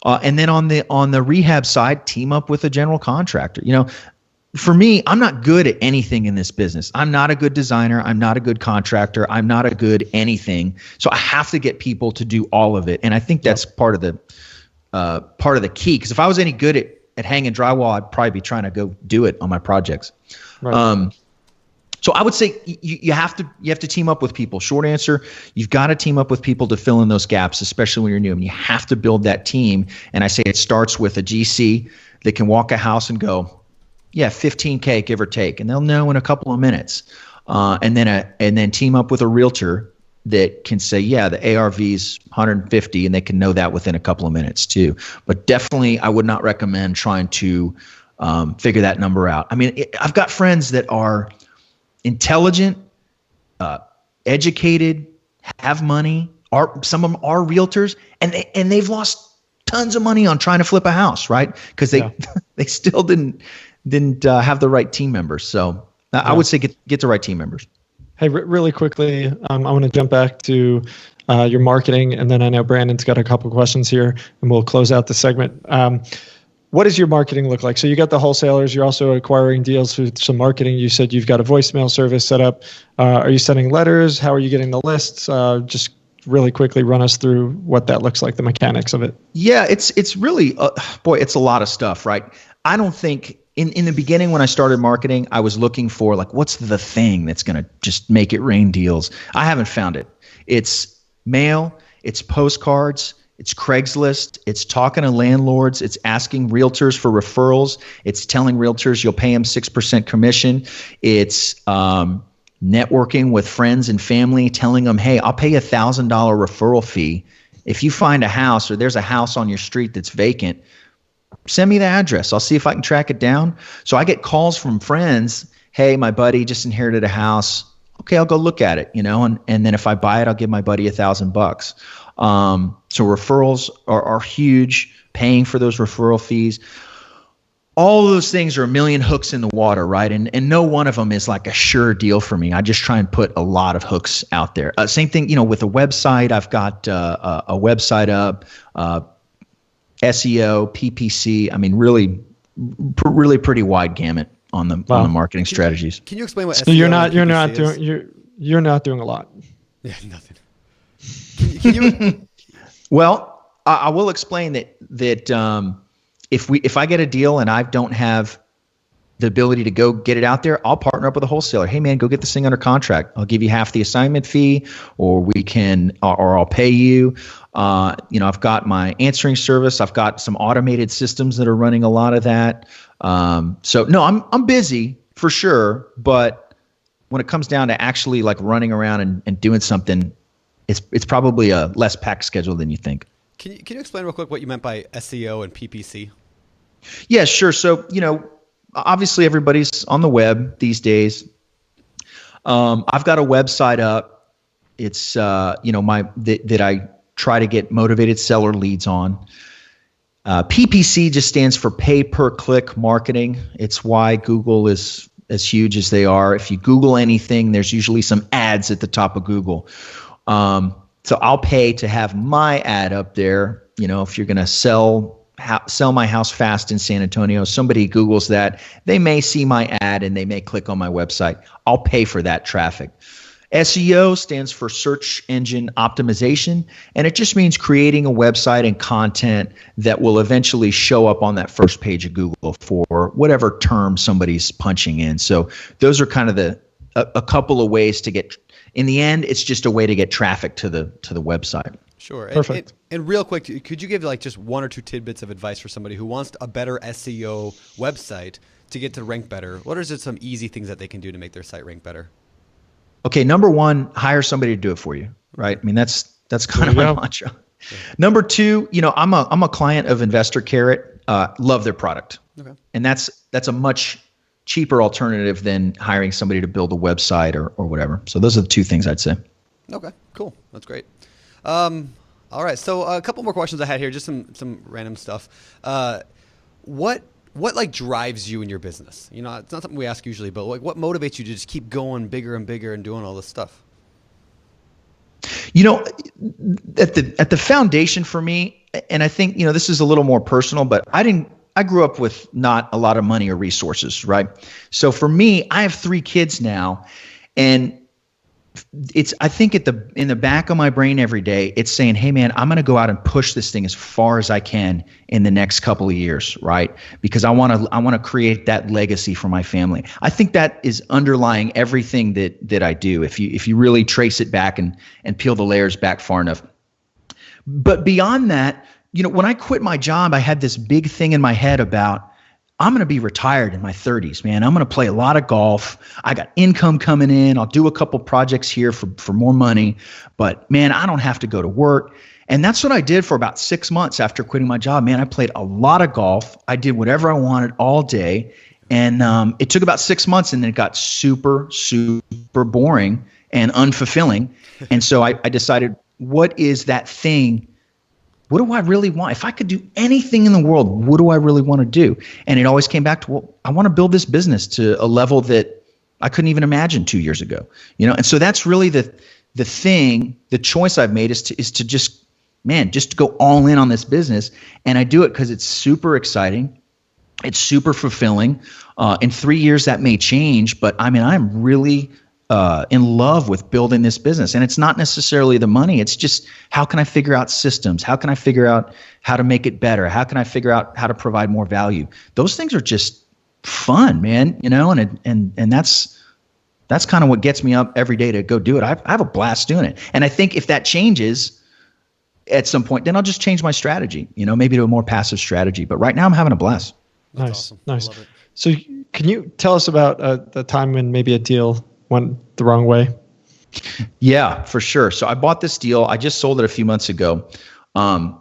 [SPEAKER 4] And then on the rehab side, team up with a general contractor. For me, I'm not good at anything in this business. I'm not a good designer. I'm not a good contractor. I'm not a good anything. So I have to get people to do all of it. And I think that's part of the key. Because if I was any good at hanging drywall, I'd probably be trying to go do it on my projects. Right. So I would say you have to team up with people. Short answer, you've got to team up with people to fill in those gaps, especially when you're new. And you have to build that team. And I say it starts with a GC that can walk a house and go, yeah, $15K, give or take, and they'll know in a couple of minutes. And then team up with a realtor that can say, yeah, the ARV's 150, and they can know that within a couple of minutes too. But definitely, I would not recommend trying to figure that number out. I mean, I've got friends that are intelligent, educated, have money. Some of them are realtors, and they've lost tons of money on trying to flip a house, right? Because they still didn't have the right team members. So I would say get the right team members.
[SPEAKER 1] Hey, really quickly, I want to jump back to your marketing, and then I know Brandon's got a couple questions here, and we'll close out the segment. What does your marketing look like? So you got the wholesalers. You're also acquiring deals with some marketing. You said you've got a voicemail service set up. Are you sending letters? How are you getting the lists? Just really quickly run us through what that looks like, the mechanics of it.
[SPEAKER 4] Yeah, it's really, it's a lot of stuff, right? I don't think in the beginning when I started marketing, I was looking for what's the thing that's going to just make it rain deals. I haven't found it. It's mail, it's postcards, it's Craigslist, it's talking to landlords, it's asking realtors for referrals, it's telling realtors you'll pay them 6% commission, it's networking with friends and family, telling them, hey, I'll pay you $1,000 referral fee. If you find a house or there's a house on your street that's vacant, send me the address. I'll see if I can track it down. So I get calls from friends. Hey, my buddy just inherited a house. Okay, I'll go look at it, and then if I buy it, I'll give my buddy $1,000. So referrals are huge, paying for those referral fees. All of those things are a million hooks in the water, right? And no one of them is like a sure deal for me. I just try and put a lot of hooks out there. Same thing, with a website. I've got a website up, SEO, PPC. I mean, really pretty wide gamut on the marketing strategies.
[SPEAKER 3] Can you explain what
[SPEAKER 1] so
[SPEAKER 3] SEO
[SPEAKER 1] you're not doing a lot?
[SPEAKER 3] Yeah, nothing. Can you?
[SPEAKER 4] Well, I will explain that if I get a deal and I don't have the ability to go get it out there, I'll partner up with a wholesaler. Hey man, go get this thing under contract. I'll give you half the assignment fee, or I'll pay you. I've got my answering service. I've got some automated systems that are running a lot of that. So no, I'm busy for sure. But when it comes down to actually running around and doing something, it's probably a less packed schedule than you think.
[SPEAKER 3] Can you explain real quick what you meant by SEO and PPC?
[SPEAKER 4] Yeah, sure. So, obviously everybody's on the web these days. I've got a website up. It's, that I try to get motivated seller leads on. PPC just stands for pay per click marketing. It's why Google is as huge as they are. If you Google anything, there's usually some ads at the top of Google. So I'll pay to have my ad up there. If you're going to sell my house fast in San Antonio, somebody Googles that, they may see my ad and they may click on my website. I'll pay for that traffic. SEO stands for search engine optimization, and it just means creating a website and content that will eventually show up on that first page of Google for whatever term somebody's punching in. So those are kind of a couple of ways to get. In the end, it's just a way to get traffic to the website.
[SPEAKER 3] Sure.
[SPEAKER 1] Perfect.
[SPEAKER 3] And real quick, could you give just one or two tidbits of advice for somebody who wants a better SEO website to get to rank better? What are some easy things that they can do to make their site rank better?
[SPEAKER 4] Okay, number one, hire somebody to do it for you, right? I mean, that's kind of my mantra. Yeah. Number two, I'm a client of Investor Carrot. Love their product, okay, and that's a much cheaper alternative than hiring somebody to build a website or whatever. So those are the two things I'd say.
[SPEAKER 3] Okay, cool. That's great. I'll All right. So a couple more questions I had here, just some random stuff. What like drives you in your business? You know, it's not something we ask usually, but like what motivates you to just keep going bigger and bigger and doing all this stuff?
[SPEAKER 4] You know, at the foundation for me, and I think, you know, this is a little more personal, but I grew up with not a lot of money or resources, right? So for me, I have 3 kids now, and I think in the back of my brain every day, it's saying, hey man, I'm going to go out and push this thing as far as I can in the next couple of years, right? Because I want to create that legacy for my family. I think that is underlying everything that I do. If you really trace it back and peel the layers back far enough. But beyond that, you know, when I quit my job, I had this big thing in my head about, I'm going to be retired in my 30s, man. I'm going to play a lot of golf. I got income coming in. I'll do a couple projects here for more money. But, man, I don't have to go to work. And that's what I did for about 6 months after quitting my job. Man, I played a lot of golf. I did whatever I wanted all day. And it took about 6 months, and then it got super, super boring and unfulfilling. And so I decided, what is that thing? What do I really want? If I could do anything in the world, what do I really want to do? And it always came back to, well, I want to build this business to a level that I couldn't even imagine 2 years ago. You know, and so that's really the thing, the choice I've made is to just go all in on this business. And I do it because it's super exciting. It's super fulfilling. In 3 years that may change, but I mean, I'm really in love with building this business. And it's not necessarily the money. It's just, how can I figure out systems? How can I figure out how to make it better? How can I figure out how to provide more value? Those things are just fun, man. You know, and that's kind of what gets me up every day to go do it. I have a blast doing it. And I think if that changes at some point, then I'll just change my strategy, you know, maybe to a more passive strategy. But right now I'm having a blast.
[SPEAKER 1] Nice.
[SPEAKER 3] Awesome.
[SPEAKER 1] Nice. So can you tell us about the time when maybe a deal went the wrong way?
[SPEAKER 4] Yeah, for sure. So I bought this deal. I just sold it a few months ago. You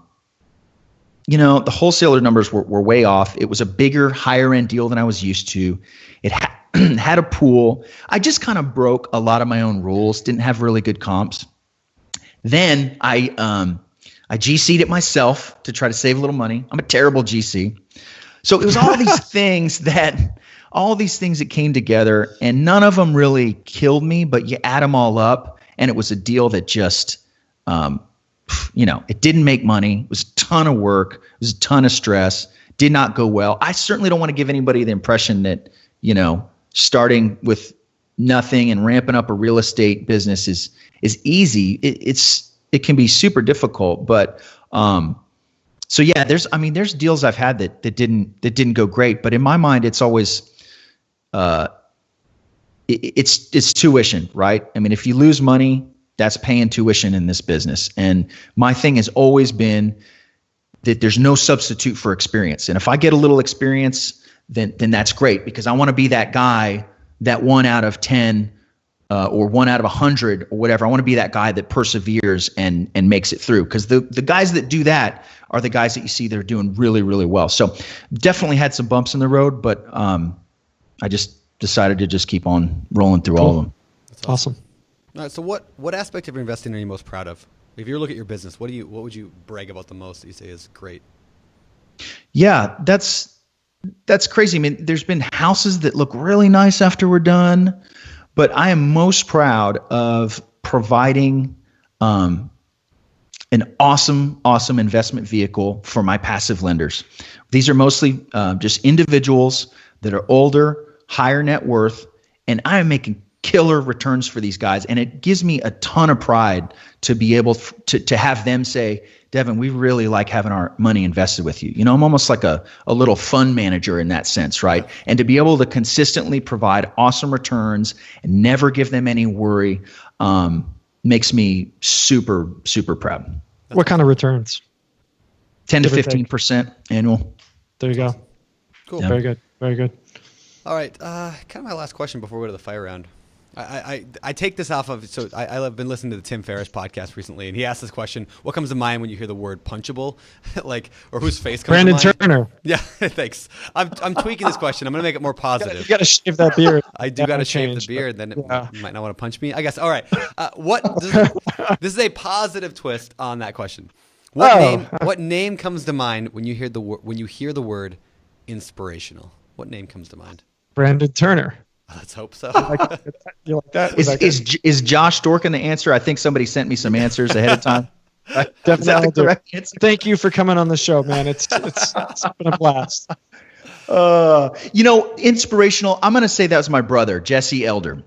[SPEAKER 4] know, the wholesaler numbers were way off. It was a bigger, higher end deal than I was used to. It had a pool. I just kind of broke a lot of my own rules, didn't have really good comps. Then I GC'd it myself to try to save a little money. I'm a terrible GC. So it was all these things that came together, and none of them really killed me, but you add them all up, and it was a deal that just, you know, it didn't make money. It was a ton of work. It was a ton of stress. Did not go well. I certainly don't want to give anybody the impression that, you know, starting with nothing and ramping up a real estate business is easy. It can be super difficult, but so yeah, there's deals I've had that didn't go great, but in my mind, it's always it's tuition, right? I mean, if you lose money, that's paying tuition in this business. And my thing has always been that there's no substitute for experience. And if I get a little experience, then that's great, because I want to be that guy, that 1 out of 10 or 1 out of 100 or whatever. I want to be that guy that perseveres and makes it through, because the guys that do that are the guys that you see that are doing really, really well. So definitely had some bumps in the road, but I just decided to just keep on rolling through all of them.
[SPEAKER 1] That's awesome.
[SPEAKER 3] All right, so what aspect of investing are you most proud of? If you look at your business, what would you brag about the most that you say is great?
[SPEAKER 4] Yeah, that's crazy. I mean, there's been houses that look really nice after we're done, but I am most proud of providing an awesome investment vehicle for my passive lenders. These are mostly just individuals that are older, higher net worth, and I am making killer returns for these guys. And it gives me a ton of pride to be able to have them say, Devin, we really like having our money invested with you. You know, I'm almost like a little fund manager in that sense, right? And to be able to consistently provide awesome returns and never give them any worry makes me super, super proud.
[SPEAKER 1] What kind of returns?
[SPEAKER 4] 10 to 15% annual.
[SPEAKER 1] There you go.
[SPEAKER 3] Cool.
[SPEAKER 1] Yeah. Very good. Very good.
[SPEAKER 3] All right. Kind of my last question before we go to the fire round. I take this off of, so I've been listening to the Tim Ferriss podcast recently, and he asked this question: what comes to mind when you hear the word punchable? Like, or whose face comes
[SPEAKER 1] Brandon
[SPEAKER 3] to mind?
[SPEAKER 1] Turner.
[SPEAKER 3] Yeah, thanks. I'm tweaking this question. I'm going to make it more positive.
[SPEAKER 1] You got to shave that beard.
[SPEAKER 3] I do got to shave the beard, then you might not want to punch me. I guess. All right. This is a positive twist on that question. What name comes to mind when you hear the word inspirational? What name comes to mind?
[SPEAKER 1] Brandon Turner.
[SPEAKER 3] Let's hope so.
[SPEAKER 1] You like that?
[SPEAKER 4] Is Josh Dorkin the answer? I think somebody sent me some answers ahead of time.
[SPEAKER 1] Devin Elder. Thank you for coming on the show, man. It's been a blast.
[SPEAKER 4] Inspirational. I'm going to say that was my brother, Jesse Elder.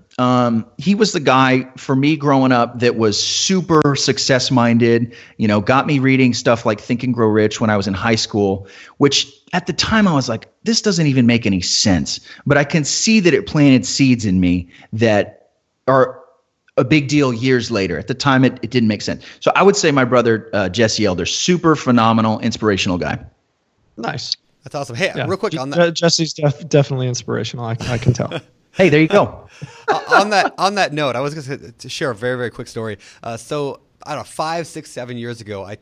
[SPEAKER 4] He was the guy for me growing up that was super success minded, got me reading stuff like Think and Grow Rich when I was in high school, which at the time I was like, this doesn't even make any sense. But I can see that it planted seeds in me that are a big deal years later. At the time, it didn't make sense. So I would say my brother, Jesse Elder, super phenomenal, inspirational guy.
[SPEAKER 1] Nice.
[SPEAKER 3] That's awesome. Hey, real quick on that.
[SPEAKER 1] Jesse's definitely inspirational. I can tell.
[SPEAKER 4] Hey, there you go.
[SPEAKER 3] On that note, I was going to share a very, very quick story. So I don't know, 5, 6, 7 years ago, I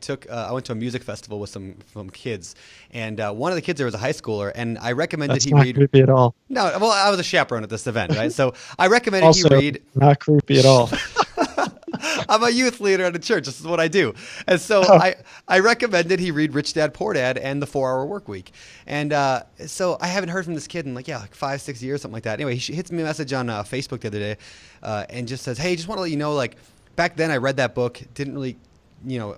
[SPEAKER 3] went to a music festival with some kids, and one of the kids there was a high schooler, and I recommended he read.
[SPEAKER 1] Not creepy at all.
[SPEAKER 3] No, well, I was a chaperone at this event, right? So I recommended he read.
[SPEAKER 1] Not creepy at all.
[SPEAKER 3] I'm a youth leader at a church. This is what I do. And so I recommended he read Rich Dad Poor Dad and The 4 Hour Work Week. And so I haven't heard from this kid in like 5, 6 years, something like that. Anyway, he hits me a message on Facebook the other day and just says, hey, just want to let you know, like, back then I read that book, didn't really,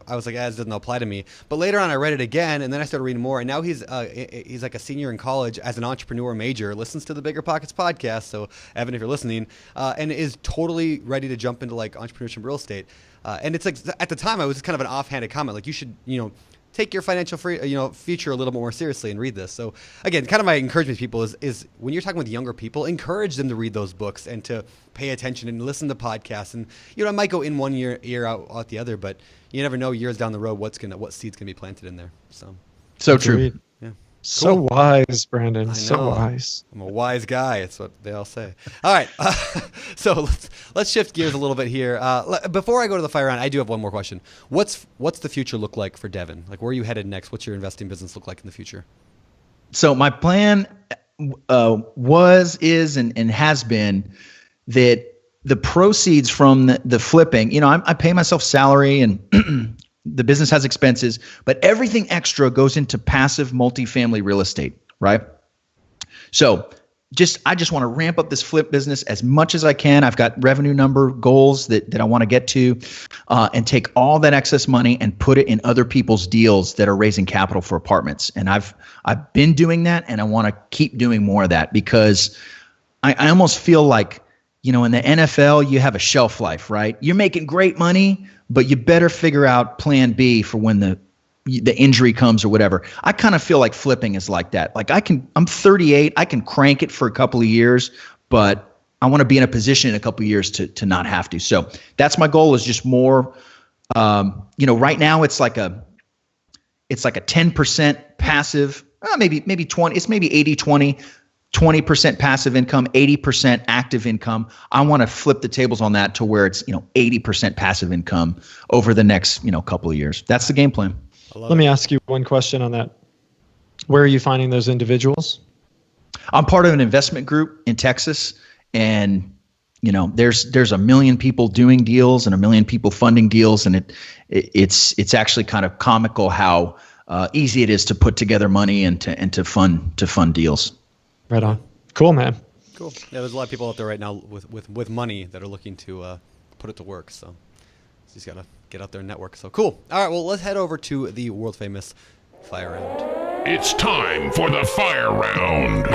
[SPEAKER 3] I was like, this doesn't apply to me. But later on I read it again, and then I started reading more. And now he's like a senior in college as an entrepreneur major, listens to the BiggerPockets podcast. So Evan, if you're listening, and is totally ready to jump into like entrepreneurship and real estate. And it's like, at the time I was just kind of an offhanded comment, like you should, take your financial future a little bit more seriously and read this. So again, kind of my encouragement to people is when you're talking with younger people, encourage them to read those books and to pay attention and listen to podcasts. And I might go in one ear out the other, but you never know years down the road what seed's gonna be planted in there.
[SPEAKER 4] So true.
[SPEAKER 3] Yeah.
[SPEAKER 1] So wise, Brandon. So wise.
[SPEAKER 3] I'm a wise guy. That's what they all say. All right. So let's shift gears a little bit here. Before I go to the fire round, I do have one more question. What's the future look like for Devin? Like, where are you headed next? What's your investing business look like in the future?
[SPEAKER 4] So my plan is, and has been that the proceeds from the flipping, I pay myself salary and the business has expenses, but everything extra goes into passive multifamily real estate, right? So I just want to ramp up this flip business as much as I can. I've got revenue number goals that I want to get to, and take all that excess money and put it in other people's deals that are raising capital for apartments. And I've been doing that, and I want to keep doing more of that because I almost feel like, in the NFL, you have a shelf life, right? You're making great money, but you better figure out plan B for when the injury comes or whatever. I kind of feel like flipping is like that. Like I'm 38, I can crank it for a couple of years, but I want to be in a position in a couple of years to not have to. So that's my goal, is just more, right now it's like a 10% passive, maybe 20, it's maybe 80-20. 20% passive income, 80% active income. I want to flip the tables on that to where it's, 80% passive income over the next, couple of years. That's the game plan.
[SPEAKER 1] Let me ask you one question on that. Where are you finding those individuals?
[SPEAKER 4] I'm part of an investment group in Texas, and there's a million people doing deals and a million people funding deals, and it's actually kind of comical how easy it is to put together money and to fund deals.
[SPEAKER 1] Right on. Cool, man.
[SPEAKER 3] Cool. Yeah, there's a lot of people out there right now with money that are looking to put it to work. So you just got to get out there and network. So cool. All right, well, let's head over to the world famous fire round.
[SPEAKER 5] It's time for the fire round.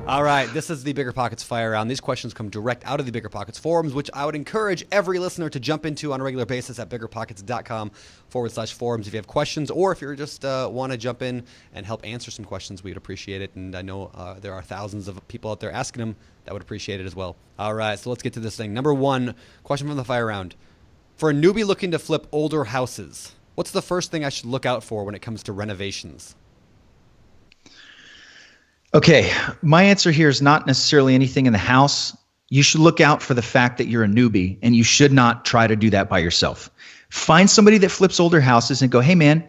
[SPEAKER 3] All right, this is the BiggerPockets Fire Round. These questions come direct out of the BiggerPockets forums, which I would encourage every listener to jump into on a regular basis at biggerpockets.com/forums if you have questions, or if you just want to jump in and help answer some questions, we'd appreciate it. And I know there are thousands of people out there asking them that would appreciate it as well. All right, so let's get to this thing. Number one, question from the Fire Round. For a newbie looking to flip older houses, what's the first thing I should look out for when it comes to renovations?
[SPEAKER 4] Okay, my answer here is not necessarily anything in the house. You should look out for the fact that you're a newbie, and you should not try to do that by yourself. Find somebody that flips older houses and go, hey man,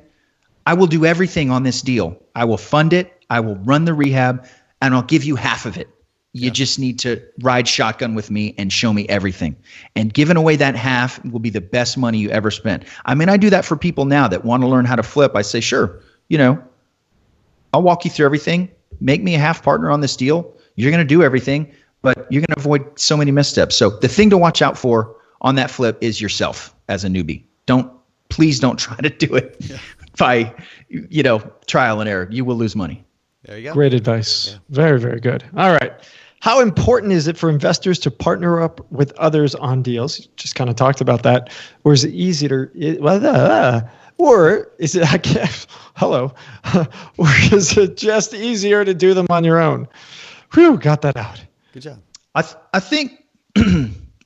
[SPEAKER 4] I will do everything on this deal. I will fund it, I will run the rehab, and I'll give you half of it. You just need to ride shotgun with me and show me everything. And giving away that half will be the best money you ever spent. I mean, I do that for people now that want to learn how to flip. I say, sure, I'll walk you through everything. Make me a half partner on this deal. You're going to do everything, but you're going to avoid so many missteps. So the thing to watch out for on that flip is yourself as a newbie. Please don't try to do it by, trial and error. You will lose money.
[SPEAKER 3] There you go.
[SPEAKER 1] Great advice. Yeah. Very, very good. All right. How important is it for investors to partner up with others on deals? You just kind of talked about that. Or is it easy to, or is it, or is it just easier to do them on your own? Whew, got that out.
[SPEAKER 3] Good job.
[SPEAKER 4] I think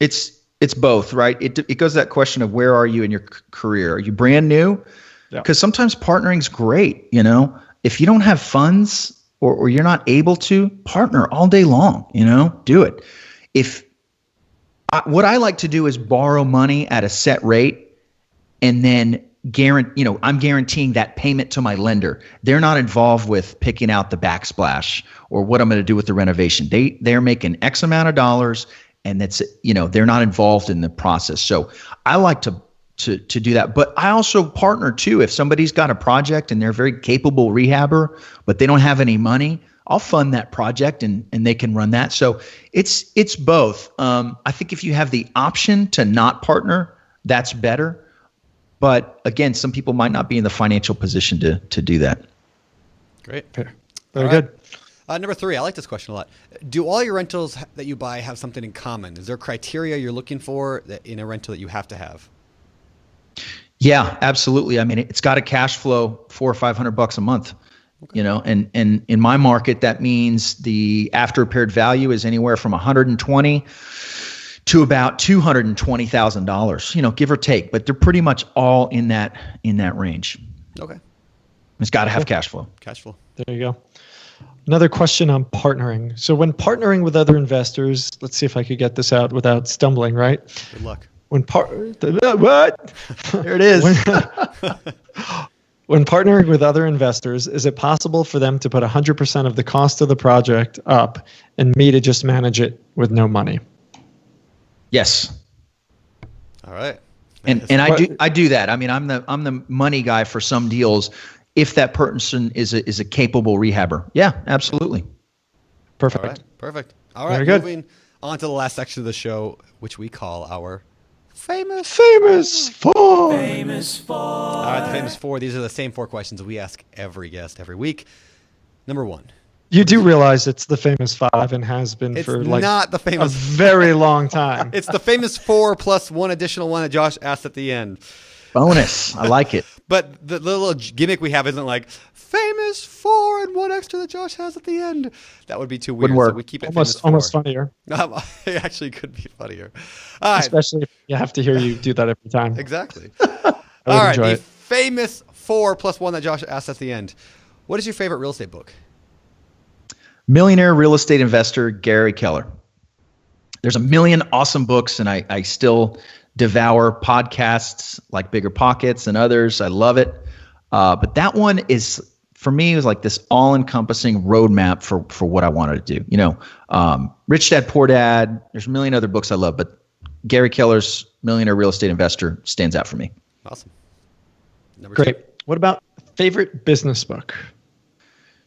[SPEAKER 4] it's both, right? It goes to that question of where are you in your career? Are you brand new? Because sometimes partnering's great, If you don't have funds or you're not able to, partner all day long, do it. What I like to do is borrow money at a set rate and then I'm guaranteeing that payment to my lender. They're not involved with picking out the backsplash or what I'm going to do with the renovation. They're making X amount of dollars, and that's they're not involved in the process. So I like to do that. But I also partner too. If somebody's got a project and they're a very capable rehabber, but they don't have any money, I'll fund that project and they can run that. So it's both. I think if you have the option to not partner, that's better. But again, some people might not be in the financial position to do that.
[SPEAKER 3] Great.
[SPEAKER 1] Very good.
[SPEAKER 3] Number 3, I like this question a lot. Do all your rentals that you buy have something in common? Is there criteria you're looking for in a rental that you have to have?
[SPEAKER 4] Yeah, absolutely. I mean, it's got to cash flow $400 or $500 a month. Okay. And in my market, that means the after repaired value is anywhere from $120,000 to about $220,000, give or take, but they're pretty much all in that range.
[SPEAKER 3] Okay.
[SPEAKER 4] It's got to have cash flow.
[SPEAKER 3] Cash flow.
[SPEAKER 1] There you go. Another question on partnering. So when partnering with other investors, let's see if I could get this out without stumbling, right?
[SPEAKER 3] Good luck.
[SPEAKER 1] What?
[SPEAKER 4] There it is.
[SPEAKER 1] When partnering with other investors, is it possible for them to put 100% of the cost of the project up and me to just manage it with no money?
[SPEAKER 4] Yes.
[SPEAKER 3] All right.
[SPEAKER 4] And I do that. I mean, I'm the money guy for some deals if that person is a capable rehabber. Yeah, absolutely.
[SPEAKER 1] Perfect.
[SPEAKER 3] All right. Perfect. All right. Moving on to the last section of the show, which we call our famous four. All right, the famous four. These are the same 4 questions we ask every guest every week. Number 1.
[SPEAKER 1] You do realize it's the famous 5 and has been for
[SPEAKER 3] not the famous
[SPEAKER 1] a very long time.
[SPEAKER 3] It's the famous 4 plus one additional one that Josh asked at the end.
[SPEAKER 4] Bonus. I like it.
[SPEAKER 3] But the little gimmick we have isn't like famous 4 and 1 extra that Josh has at the end. That would be too weird.
[SPEAKER 4] Would work.
[SPEAKER 3] So we keep it
[SPEAKER 1] almost funnier.
[SPEAKER 3] It actually could be funnier. All right.
[SPEAKER 1] Especially if you have to hear you do that every time.
[SPEAKER 3] Exactly. All right. The famous 4 plus 1 that Josh asked at the end. What is your favorite real estate book?
[SPEAKER 4] Millionaire real estate investor Gary Keller. There's a million awesome books, and I still devour podcasts like BiggerPockets and others. I love it. But that one is, for me, it was like this all-encompassing roadmap for what I wanted to do. Rich Dad, Poor Dad. There's a million other books I love, but Gary Keller's Millionaire Real Estate Investor stands out for me.
[SPEAKER 3] Awesome.
[SPEAKER 1] Great. 2. What about favorite business book?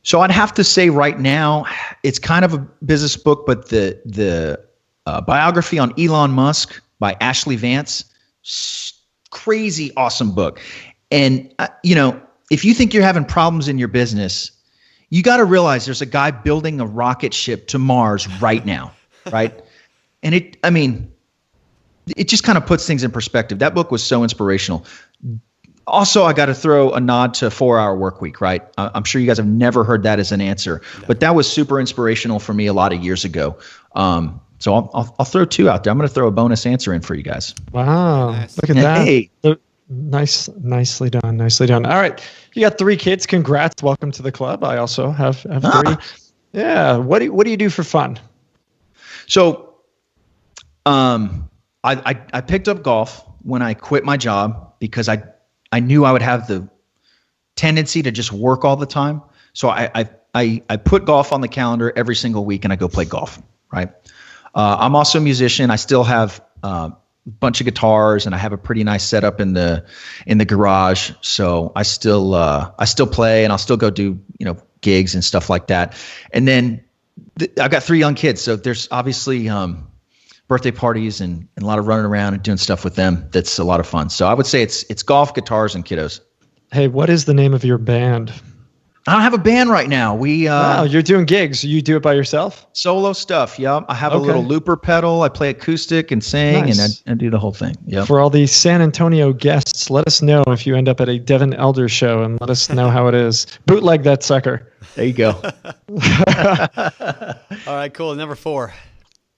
[SPEAKER 4] So I'd have to say right now, it's kind of a business book, but the biography on Elon Musk by Ashley Vance, crazy awesome book. And, if you think you're having problems in your business, you got to realize there's a guy building a rocket ship to Mars right now, right? And it just kind of puts things in perspective. That book was so inspirational. Also, I got to throw a nod to 4-Hour Workweek, right? I'm sure you guys have never heard that as an answer, but that was super inspirational for me a lot of years ago. So I'll throw 2 out there. I'm going to throw a bonus answer in for you guys.
[SPEAKER 1] Wow, nice. Look at that! Hey. Nicely done. All right, you got 3 kids. Congrats! Welcome to the club. I also have 3. Yeah. What do you do for fun?
[SPEAKER 4] So, I picked up golf when I quit my job because I knew I would have the tendency to just work all the time. So I put golf on the calendar every single week and I go play golf. Right. I'm also a musician. I still have a bunch of guitars and I have a pretty nice setup in the garage. So I still play and I'll still go do, gigs and stuff like that. And then I've got 3 young kids. So there's obviously birthday parties and a lot of running around and doing stuff with them. That's a lot of fun. So I would say it's golf, guitars, and kiddos.
[SPEAKER 1] Hey, what is the name of your band?
[SPEAKER 4] I don't have a band right now.
[SPEAKER 1] Wow, you're doing gigs. You do it by yourself?
[SPEAKER 4] Solo stuff. Yeah. I have a little looper pedal. I play acoustic and sing and I do the whole thing. Yeah.
[SPEAKER 1] For all the San Antonio guests, let us know if you end up at a Devin Elder show and let us know how it is. Bootleg that sucker.
[SPEAKER 4] There you go.
[SPEAKER 3] All right, cool. Number 4.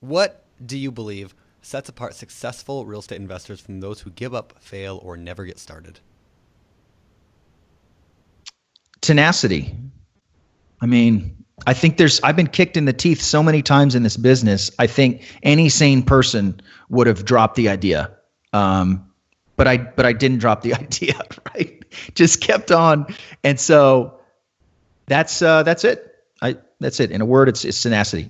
[SPEAKER 3] What do you believe sets apart successful real estate investors from those who give up, fail, or never get started?
[SPEAKER 4] Tenacity. I mean, I think I've been kicked in the teeth so many times in this business. I think any sane person would have dropped the idea. But I didn't drop the idea, right? Just kept on. And so that's it. That's it. In a word, it's tenacity.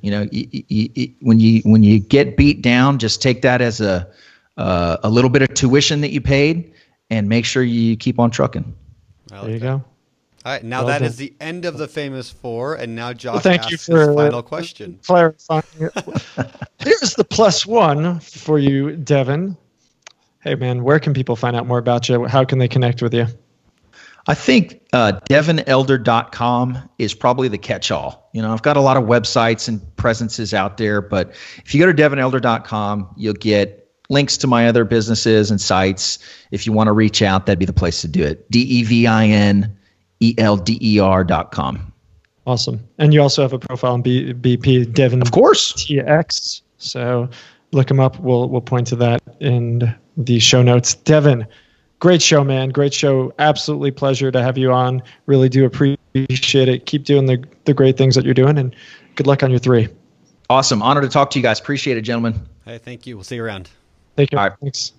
[SPEAKER 4] When you get beat down, just take that as a little bit of tuition that you paid and make sure you keep on trucking.
[SPEAKER 1] There you go.
[SPEAKER 3] All right, now that is the end of the famous 4, and now Josh
[SPEAKER 1] thank
[SPEAKER 3] asks
[SPEAKER 1] you for
[SPEAKER 3] his final question.
[SPEAKER 1] Clarifying. Here's the +1 for you, Devin. Hey, man, where can people find out more about you? How can they connect with you?
[SPEAKER 4] I think devinelder.com is probably the catch-all. I've got a lot of websites and presences out there, but if you go to devinelder.com, you'll get links to my other businesses and sites. If you want to reach out, that'd be the place to do it. DEVINELDER.com.
[SPEAKER 1] Awesome. And you also have a profile on BP, Devin.
[SPEAKER 4] Of course.
[SPEAKER 1] TX. So look him up. We'll point to that in the show notes. Devin, great show, man. Great show. Absolutely pleasure to have you on. Really do appreciate it. Keep doing the great things that you're doing, and good luck on your 3.
[SPEAKER 4] Awesome. Honor to talk to you guys. Appreciate it, gentlemen.
[SPEAKER 3] Hey, thank you. We'll see you around.
[SPEAKER 1] Take care.
[SPEAKER 4] All right.
[SPEAKER 1] Thanks.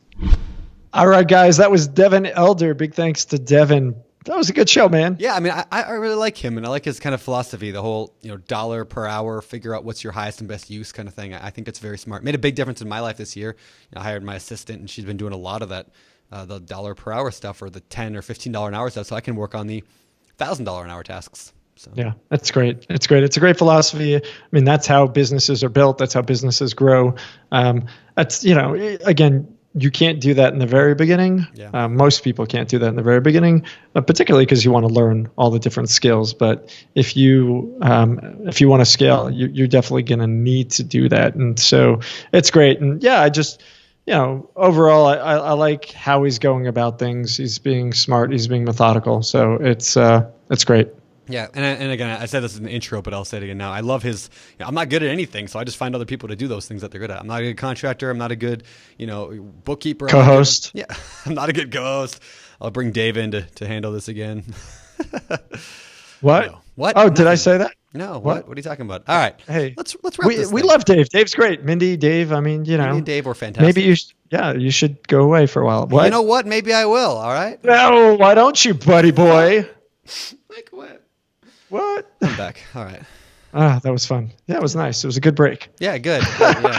[SPEAKER 1] All right, guys. That was Devin Elder. Big thanks to Devin. That was a good show, man.
[SPEAKER 3] Yeah, I mean, I really like him, and I like his kind of philosophy, the whole dollar per hour, figure out what's your highest and best use kind of thing. I think it's very smart. Made a big difference in my life this year. I hired my assistant, and she's been doing a lot of that, the dollar per hour stuff or the $10 or $15 an hour stuff, so I can work on the $1,000 an hour tasks. So.
[SPEAKER 1] Yeah, that's great. It's great. It's a great philosophy. I mean, that's how businesses are built. That's how businesses grow. That's, again, you can't do that in the very beginning.
[SPEAKER 3] Yeah.
[SPEAKER 1] Most people can't do that in the very beginning, particularly because you want to learn all the different skills. But if you want to scale, you're definitely going to need to do that. And so it's great. And yeah, I just, overall, I like how he's going about things. He's being smart. He's being methodical. So it's great.
[SPEAKER 3] Yeah, and again, I said this in the intro, but I'll say it again now. I love his. I'm not good at anything, so I just find other people to do those things that they're good at. I'm not a good contractor. I'm not a good, bookkeeper.
[SPEAKER 1] Co-host.
[SPEAKER 3] Yeah, I'm not a good co-host. I'll bring Dave in to handle this again.
[SPEAKER 1] What?
[SPEAKER 3] No. What?
[SPEAKER 1] Oh, did I say that?
[SPEAKER 3] No. What are you talking about? All right.
[SPEAKER 1] Hey,
[SPEAKER 3] let's wrap this.
[SPEAKER 1] We love Dave. Dave's great. Mindy, Dave. I mean,
[SPEAKER 3] Mindy and Dave were fantastic.
[SPEAKER 1] Maybe you should go away for a while. What?
[SPEAKER 3] You know what? Maybe I will. All right.
[SPEAKER 1] No, why don't you, buddy boy?
[SPEAKER 3] Like what?
[SPEAKER 1] What?
[SPEAKER 3] I'm back. All right.
[SPEAKER 1] That was fun. Yeah, it was nice. It was a good break.
[SPEAKER 3] Yeah, good. Yeah.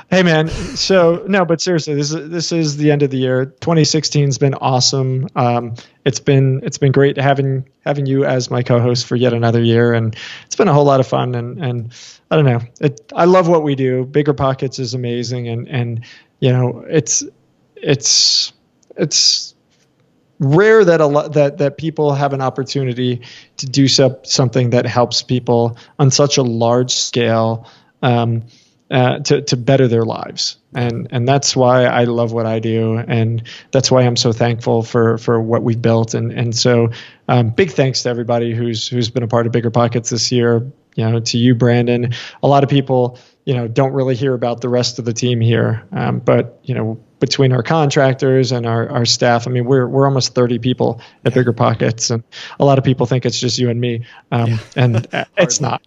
[SPEAKER 1] Hey, man. So no, but seriously, this is the end of the year. 2016's been awesome. It's been great having you as my co-host for yet another year, and it's been a whole lot of fun. And I don't know. I love what we do. BiggerPockets is amazing, and it's rare that people have an opportunity to do something that helps people on such a large scale to better their lives. And that's why I love what I do. And that's why I'm so thankful for what we've built. And so big thanks to everybody who's been a part of BiggerPockets this year. To you, Brandon. A lot of people, don't really hear about the rest of the team here. But between our contractors and our staff, I mean, we're almost 30 people at BiggerPockets, and a lot of people think it's just you and me. And it's not.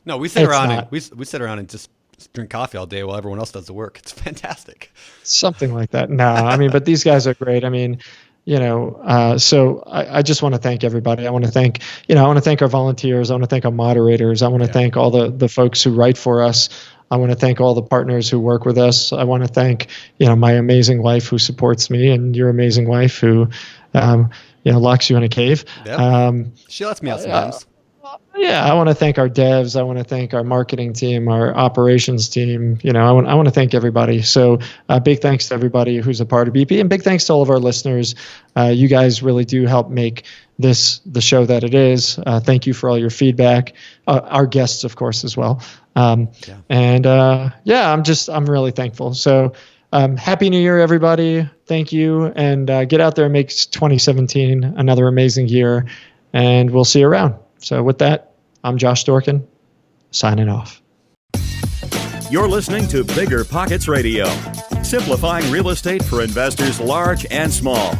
[SPEAKER 3] No, we sit
[SPEAKER 1] It's
[SPEAKER 3] around
[SPEAKER 1] not.
[SPEAKER 3] and we sit around and just drink coffee all day while everyone else does the work. It's fantastic.
[SPEAKER 1] Something like that. No, I mean, but these guys are great. I mean, so I just want to thank everybody. I want to thank our volunteers. I want to thank our moderators. I want to thank all the folks who write for us. I want to thank all the partners who work with us. I want to thank, my amazing wife who supports me, and your amazing wife who, locks you in a cave.
[SPEAKER 3] Yep. She lets me out sometimes.
[SPEAKER 1] I want to thank our devs. I want to thank our marketing team, our operations team. I want to thank everybody. So big thanks to everybody who's a part of BP, and big thanks to all of our listeners. You guys really do help make this the show that it is. Thank you for all your feedback. Our guests, of course, as well. I'm really thankful. So Happy New Year, everybody. Thank you. And get out there and make 2017 another amazing year. And we'll see you around. So with that, I'm Josh Dorkin, signing off.
[SPEAKER 2] You're listening to BiggerPockets Radio, simplifying real estate for investors large and small.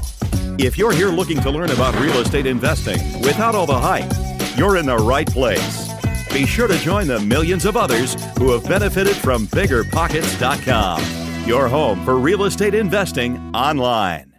[SPEAKER 2] If you're here looking to learn about real estate investing without all the hype, you're in the right place. Be sure to join the millions of others who have benefited from BiggerPockets.com, your home for real estate investing online.